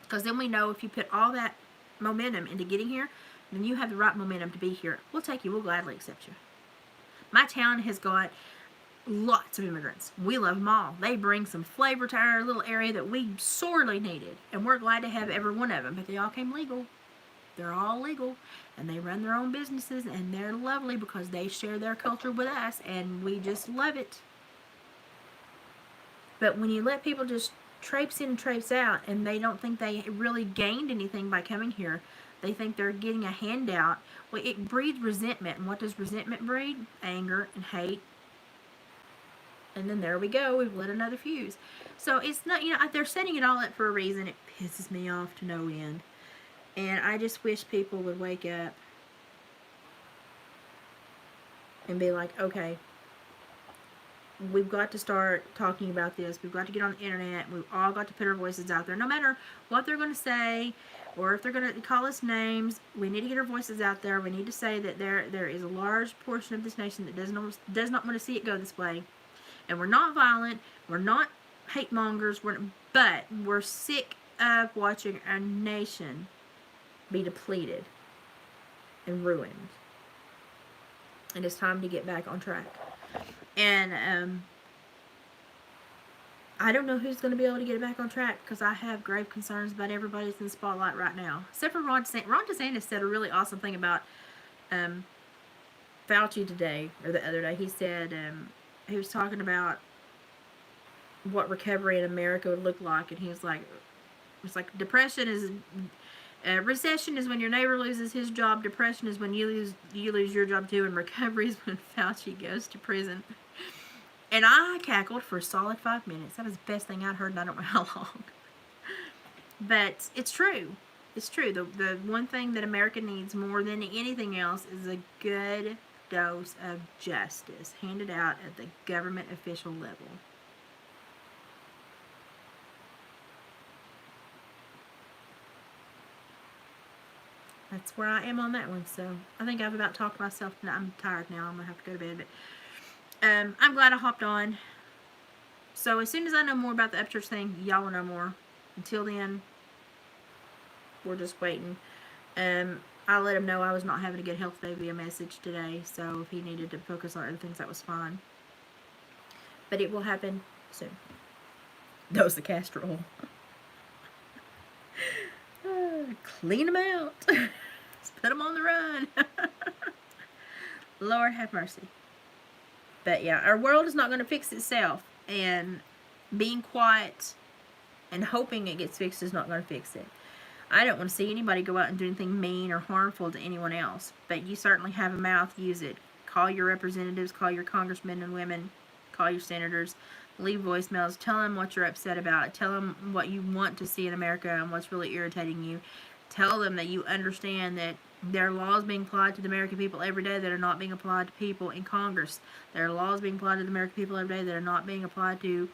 Because then we know if you put all that momentum into getting here, then you have the right momentum to be here. We'll take you. We'll gladly accept you. My town has got lots of immigrants. We love them all. They bring some flavor to our little area that we sorely needed. And we're glad to have every one of them. But they all came legal. They're all legal. And they run their own businesses. And they're lovely because they share their culture with us. And we just love it. But when you let people just traipse in and traipse out, and they don't think they really gained anything by coming here, they think they're getting a handout. Well, it breeds resentment. And what does resentment breed? Anger and hate. And then there we go. We've lit another fuse. So it's not, they're setting it all up for a reason. It pisses me off to no end. And I just wish people would wake up and be like, okay, we've got to start talking about this. We've got to get on the internet. We've all got to put our voices out there. No matter what they're going to say or if they're going to call us names, we need to get our voices out there. We need to say that there is a large portion of this nation that does not want to see it go this way. And we're not violent, we're not hate mongers, but we're sick of watching our nation be depleted and ruined. And it's time to get back on track. And I don't know who's going to be able to get it back on track, because I have grave concerns about everybody that's in the spotlight right now. Except for Ron DeSantis. Ron DeSantis said a really awesome thing about Fauci today, or the other day. He said, he was talking about what recovery in America would look like, and he was like, it's like depression is, recession is when your neighbor loses his job, depression is when you lose your job too, and recovery is when Fauci goes to prison. And I cackled for a solid 5 minutes. That was the best thing I'd heard in I don't know how long. But it's true. It's true. The one thing that America needs more than anything else is a good dose of justice handed out at the government official level. That's where I am on that one. So I think I've about talked myself. I'm tired now. I'm gonna have to go to bed. But I'm glad I hopped on. So as soon as I know more about the Upchurch thing, y'all will know more. Until then, we're just waiting. I let him know I was not having a good health day via message today, so if he needed to focus on other things, that was fine. But it will happen soon. Dose the castor oil. Clean them out. Let's put them on the run. Lord have mercy. But yeah, our world is not going to fix itself, and being quiet and hoping it gets fixed is not going to fix it. I don't want to see anybody go out and do anything mean or harmful to anyone else, but you certainly have a mouth, use it. Call your representatives, call your congressmen and women, call your senators. Leave voicemails. Tell them what you're upset about. Tell them what you want to see in America and what's really irritating you. Tell them that you understand that there are laws being applied to the American people every day that are not being applied to people in Congress. There are laws being applied to the American people every day that are not being applied to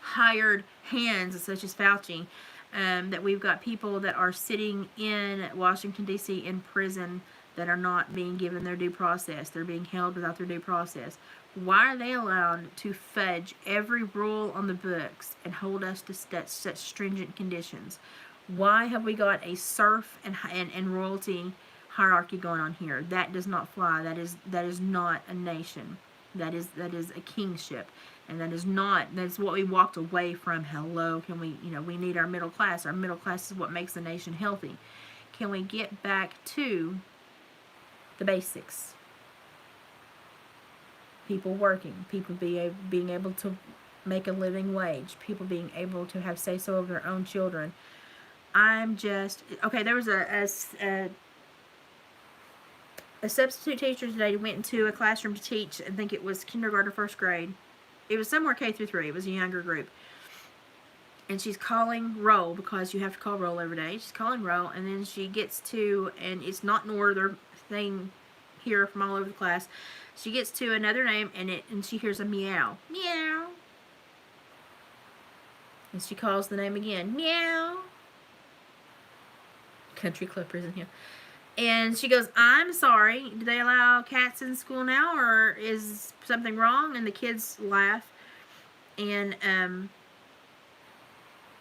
hired hands such as Fauci. That we've got people that are sitting in Washington, D.C. in prison that are not being given their due process. They're being held without their due process. Why are they allowed to fudge every rule on the books and hold us to such stringent conditions? Why have we got a serf and royalty hierarchy going on here? That does not fly. That is not a nation. That is a kingship. And that's what we walked away from. Hello, can we, we need our middle class. Our middle class is what makes the nation healthy. Can we get back to the basics? People working, people being able to make a living wage, people being able to have say-so over their own children. Okay, there was a substitute teacher today went into a classroom to teach, I think it was kindergarten or first grade. It was somewhere K through 3. It was a younger group. And she's calling roll because you have to call roll every day. She's calling roll, and then she gets to, and it's not an order thing here from all over the class. She gets to another name, and she hears a meow. Meow. And she calls the name again. Meow. Country Clippers in here. And she goes, I'm sorry, do they allow cats in school now, or is something wrong? And the kids laugh. And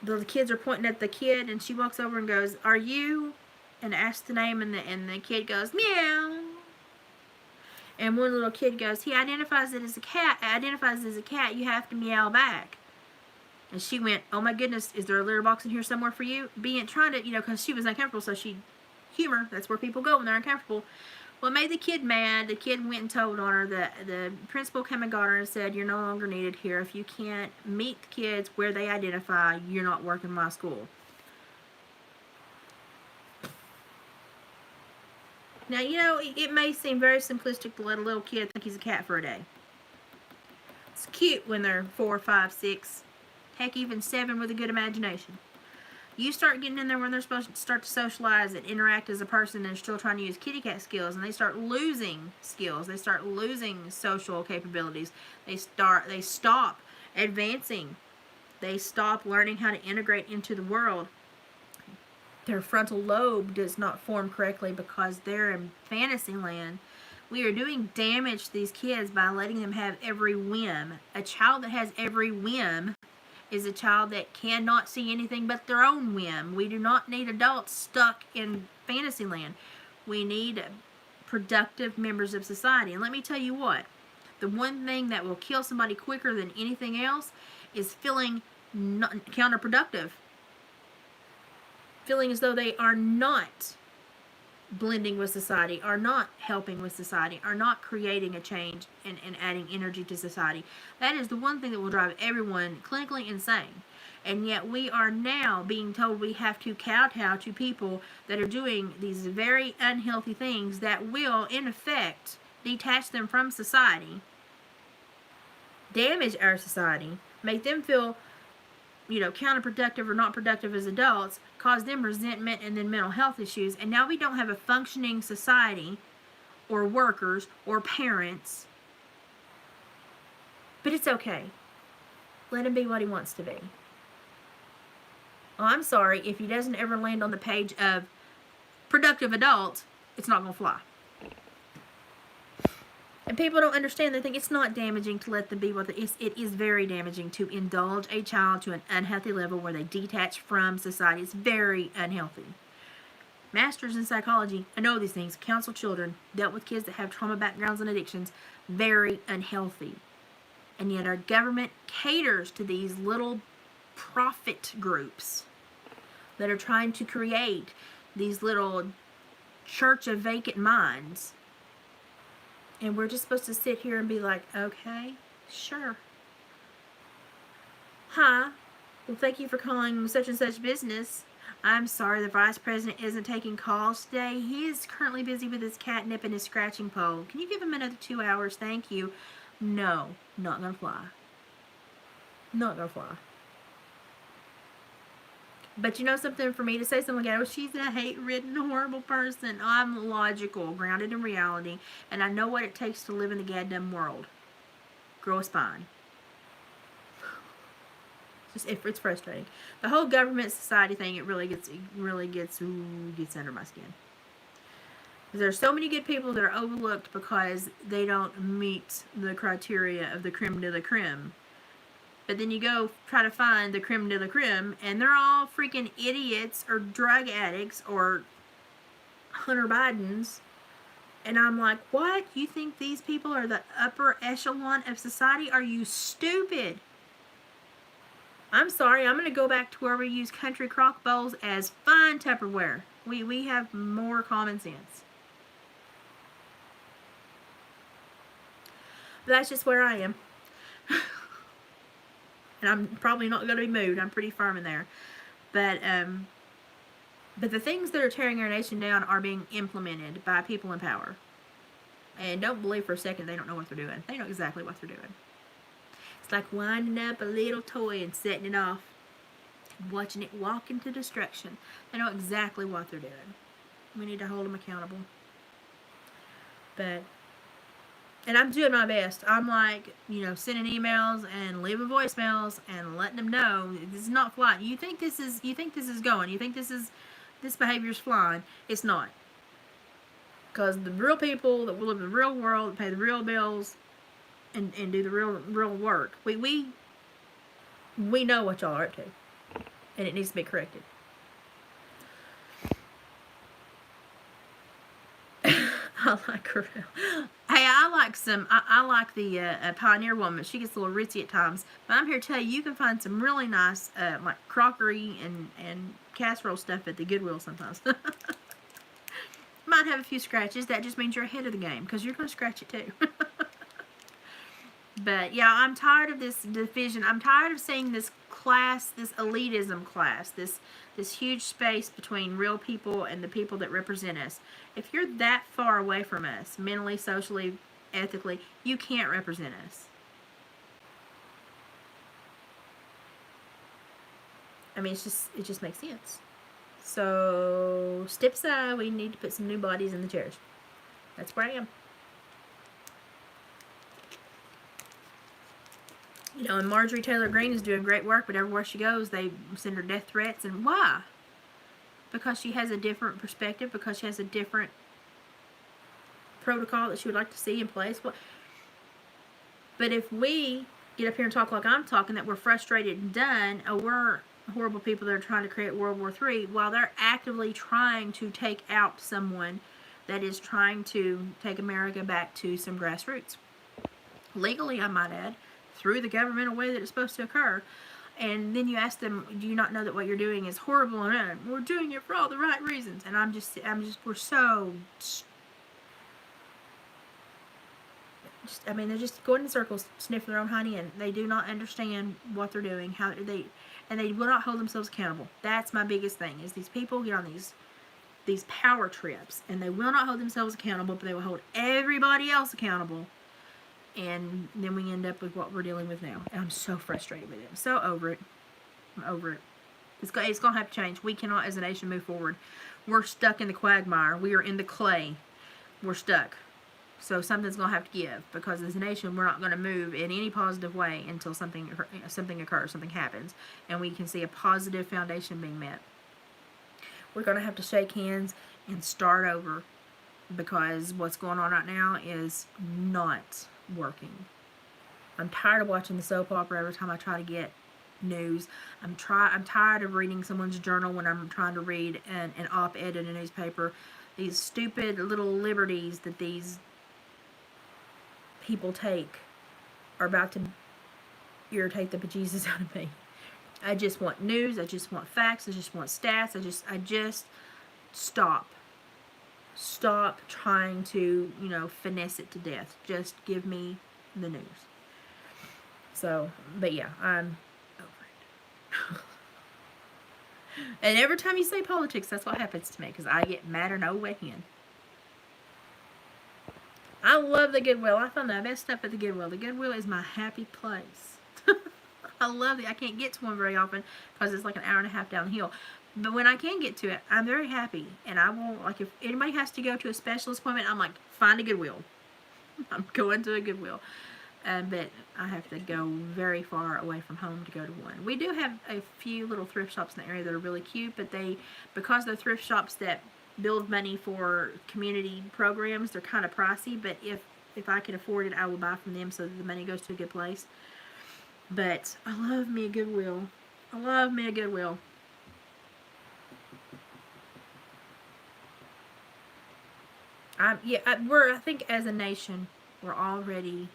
the kids are pointing at the kid, and she walks over and goes, are you? And asks the name, and the kid goes, meow. And one little kid goes, he identifies it as a cat. You have to meow back. And she went, oh my goodness, is there a litter box in here somewhere for you? Trying to, because she was uncomfortable, so she humor, that's where people go when they're uncomfortable. Well, it made the kid mad. The kid went and told on her. The principal came and got her and said, you're no longer needed here. If you can't meet the kids where they identify, you're not working my school. Now, it may seem very simplistic to let a little kid think he's a cat for a day. It's cute when they're 4, 5, 6, heck, even 7 with a good imagination. You start getting in there when they're supposed to start to socialize and interact as a person, and they're still trying to use kitty cat skills, and they start losing skills. They start losing social capabilities. They stop advancing. They stop learning how to integrate into the world. Their frontal lobe does not form correctly because they're in fantasy land. We are doing damage to these kids by letting them have every whim. A child that has every whim is a child that cannot see anything but their own whim. We do not need adults stuck in fantasy land. We need productive members of society. And let me tell you what, the one thing that will kill somebody quicker than anything else is feeling counterproductive. Feeling as though they are not blending with society, are not helping with society, are not creating a change and adding energy to society. That is the one thing that will drive everyone clinically insane. And yet we are now being told we have to kowtow to people that are doing these very unhealthy things that will, in effect, detach them from society, damage our society, make them feel counterproductive or not productive as adults, cause them resentment and then mental health issues. And now we don't have a functioning society or workers or parents. But it's okay. Let him be what he wants to be. Well, I'm sorry, if he doesn't ever land on the page of productive adult, it's not going to fly. And people don't understand. They think it's not damaging to let them be what it is. It is very damaging to indulge a child to an unhealthy level where they detach from society. It's very unhealthy. Masters in psychology, I know these things, counsel children, dealt with kids that have trauma backgrounds and addictions. Very unhealthy. And yet our government caters to these little profit groups that are trying to create these little church of vacant minds. And we're just supposed to sit here and be like, okay, sure. Hi. Well, thank you for calling such and such business. I'm sorry the vice president isn't taking calls today. He is currently busy with his catnip and his scratching pole. Can you give him another 2 hours? Thank you. No, not going to fly. Not gonna fly. But you know something, for me to say something like, oh, she's a hate-ridden, horrible person. I'm logical, grounded in reality, and I know what it takes to live in the goddamn world. Grow a spine. It's frustrating. The whole government society thing, it really gets under my skin. There's so many good people that are overlooked because they don't meet the criteria of the creme de la creme. But then you go try to find the creme de la creme, and they're all freaking idiots or drug addicts or Hunter Bidens. And I'm like, what? You think these people are the upper echelon of society? Are you stupid? I'm sorry, I'm going to go back to where we use country crock bowls as fine Tupperware. We have more common sense. But that's just where I am. And I'm probably not going to be moved. I'm pretty firm in there. But the things that are tearing our nation down are being implemented by people in power. And don't believe for a second they don't know what they're doing. They know exactly what they're doing. It's like winding up a little toy and setting it off, watching it walk into destruction. They know exactly what they're doing. We need to hold them accountable. And I'm doing my best. I'm like, sending emails and leaving voicemails and letting them know this is not flying. You think this is going. You think this behavior is flying. It's not. Because the real people that live in the real world, pay the real bills, and do the real work. We know what y'all are up to. And it needs to be corrected. I like her. Hey, I like the Pioneer Woman. She gets a little ritzy at times. But I'm here to tell you, you can find some really nice like crockery and casserole stuff at the Goodwill sometimes. Might have a few scratches. That just means you're ahead of the game, because you're going to scratch it too. But yeah, I'm tired of this division. I'm tired of seeing this class, this elitism class, this huge space between real people and the people that represent us. If you're that far away from us, mentally, socially, ethically, you can't represent us. I mean, it just makes sense. So, step aside, we need to put some new bodies in the chairs. That's where I am. And Marjorie Taylor Greene is doing great work, but everywhere she goes, they send her death threats. And why? Because she has a different perspective, because she has a different protocol that she would like to see in place. But if we get up here and talk like I'm talking, that we're frustrated and done, we're horrible people that are trying to create World War III, while they're actively trying to take out someone that is trying to take America back to some grassroots. Legally, I might add. Through the governmental way that it's supposed to occur. And then you ask them, do you not know that what you're doing is horrible and we're doing it for all the right reasons? And we're so they're just going in circles, sniffing their own honey, and they do not understand what they're doing, and they will not hold themselves accountable. That's my biggest thing, is these people get on these power trips, and they will not hold themselves accountable, but they will hold everybody else accountable. And then we end up with what we're dealing with now. And I'm so frustrated with it. I'm so over it. I'm over it. It's going to have to change. We cannot, as a nation, move forward. We're stuck in the quagmire. We are in the clay. We're stuck. So something's going to have to give. Because as a nation, we're not going to move in any positive way until something occurs, something happens. And we can see a positive foundation being met. We're going to have to shake hands and start over. Because what's going on right now is not working. I'm tired of watching the soap opera every time I try to get news. I'm tired of reading someone's journal when I'm trying to read an op-ed in a newspaper. These stupid little liberties that these people take are about to irritate the bejesus out of me. I just want news. I just want facts. I just want stats. I just stop trying to, finesse it to death. Just give me the news. So, but yeah, I'm over it. And every time you say politics, that's what happens to me, because I get madder no way in. I love the Goodwill. I found the best stuff at the Goodwill. The Goodwill is my happy place. I love it. I can't get to one very often because it's like an hour and a half down the hill. But when I can get to it, I'm very happy. And I won't, like, if anybody has to go to a specialist appointment, I'm like, find a Goodwill. I'm going to a Goodwill. But I have to go very far away from home to go to one. We do have a few little thrift shops in the area that are really cute, but because they're thrift shops that build money for community programs, they're kind of pricey. But if I can afford it, I will buy from them so that the money goes to a good place. But I love me a Goodwill. I love me a Goodwill. I think as a nation, we're already,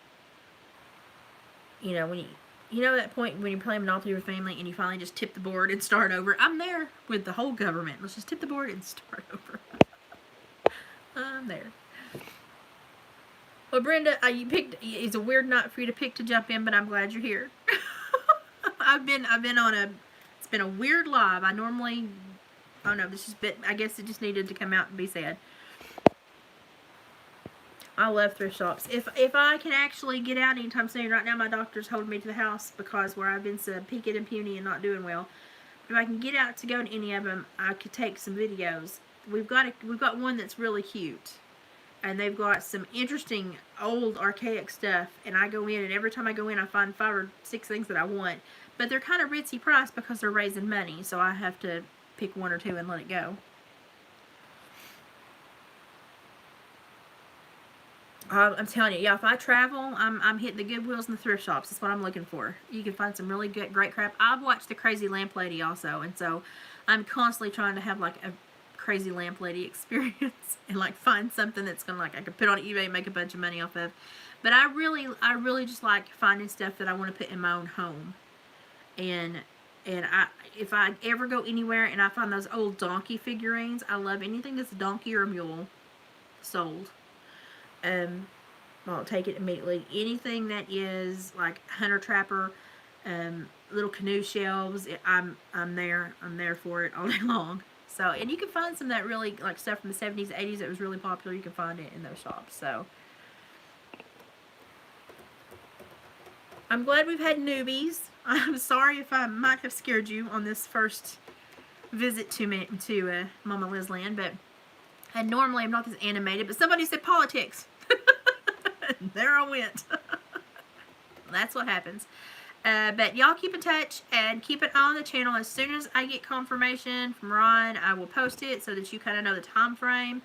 when that point when you're playing Monopoly with your family and you finally just tip the board and start over. I'm there with the whole government. Let's just tip the board and start over. I'm there. Well, Brenda, it's a weird night for you to pick to jump in, but I'm glad you're here. I've been on it's been a weird live. I don't know, I guess it just needed to come out and be said. I love thrift shops. If I can actually get out anytime soon, right now my doctor's holding me to the house because where I've been so peaked and puny and not doing well. But if I can get out to go to any of them, I could take some videos. We've got one that's really cute, and they've got some interesting old archaic stuff. And I go in, and every time I go in, I find 5 or 6 things that I want. But they're kind of ritzy priced because they're raising money, so I have to pick 1 or 2 and let it go. I'm telling you, yeah, if I travel, I'm hitting the Goodwills and the thrift shops. That's what I'm looking for. You can find some really great crap. I've watched The Crazy Lamp Lady also, and so I'm constantly trying to have like a crazy lamp lady experience and like find something that's gonna, like, I could put on eBay and make a bunch of money off of. But I really just like finding stuff that I want to put in my own home. And if I ever go anywhere and I find those old donkey figurines, I love anything that's a donkey or a mule sold. I'll take it immediately. Anything that is like hunter trapper, little canoe shelves, I'm there for it all day long. So, and you can find some that really, like, stuff from the 70s, 80s that was really popular. You can find it in those shops. So I'm glad we've had newbies. I'm sorry if I might have scared you on this first visit to Mama Liz Land, but and normally I'm not this animated, but somebody said politics. There I went. That's what happens. But y'all keep in touch and keep an eye on the channel. As soon as I get confirmation from Ron, I will post it so that you kind of know the time frame.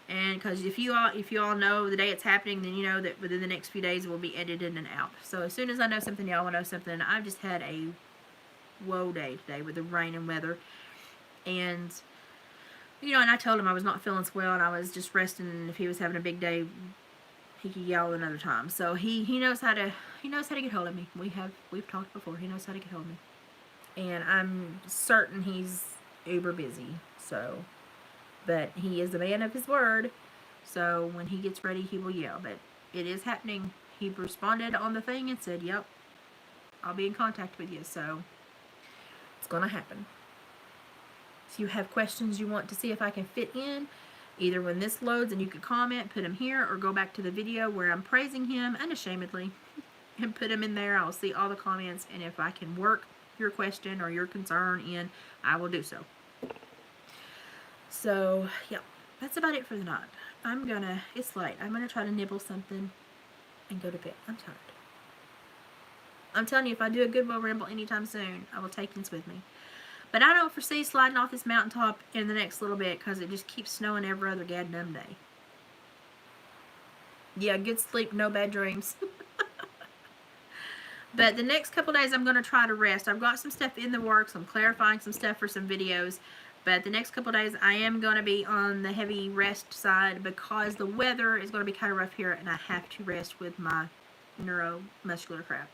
And because if you all know the day it's happening, then you know that within the next few days it will be edited and out. So as soon as I know something, y'all will know something. I've just had a woe day today with the rain and weather. And, and I told him I was not feeling well and I was just resting. And if he was having a big day, he could yell another time. So he knows how to get hold of me. We've talked before. He knows how to get hold of me. And I'm certain he's uber busy. So, but he is a man of his word. So when he gets ready, he will yell. But it is happening. He responded on the thing and said, "Yep, I'll be in contact with you." So it's gonna happen. If you have questions you want to see if I can fit in, either when this loads and you can comment, put them here, or go back to the video where I'm praising him unashamedly and put them in there. I'll see all the comments, and if I can work your question or your concern in, I will do so. So, yeah, that's about it for the night. It's late. I'm gonna try to nibble something and go to bed. I'm tired. I'm telling you, if I do a Goodwill ramble anytime soon, I will take this with me. But I don't foresee sliding off this mountaintop in the next little bit because it just keeps snowing every other goddamn day. Yeah, good sleep, no bad dreams. But the next couple days I'm going to try to rest. I've got some stuff in the works. I'm clarifying some stuff for some videos. But the next couple days I am going to be on the heavy rest side because the weather is going to be kind of rough here and I have to rest with my neuromuscular crap.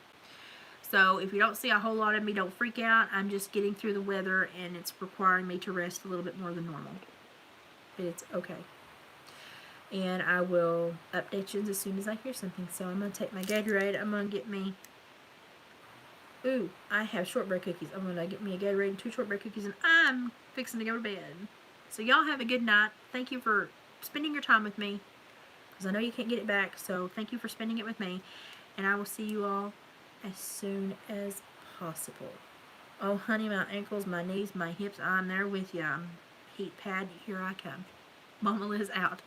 So if you don't see a whole lot of me, don't freak out. I'm just getting through the weather and it's requiring me to rest a little bit more than normal. But it's okay. And I will update you as soon as I hear something. So I'm going to take my Gatorade. I'm going to get me... Ooh, I have shortbread cookies. I'm going to get me a Gatorade and 2 shortbread cookies and I'm fixing to go to bed. So y'all have a good night. Thank you for spending your time with me. Because I know you can't get it back. So thank you for spending it with me. And I will see you all as soon as possible. Oh, honey, my ankles, my knees, my hips, I'm there with you. I'm heat pad, here I come. Mama Liz out.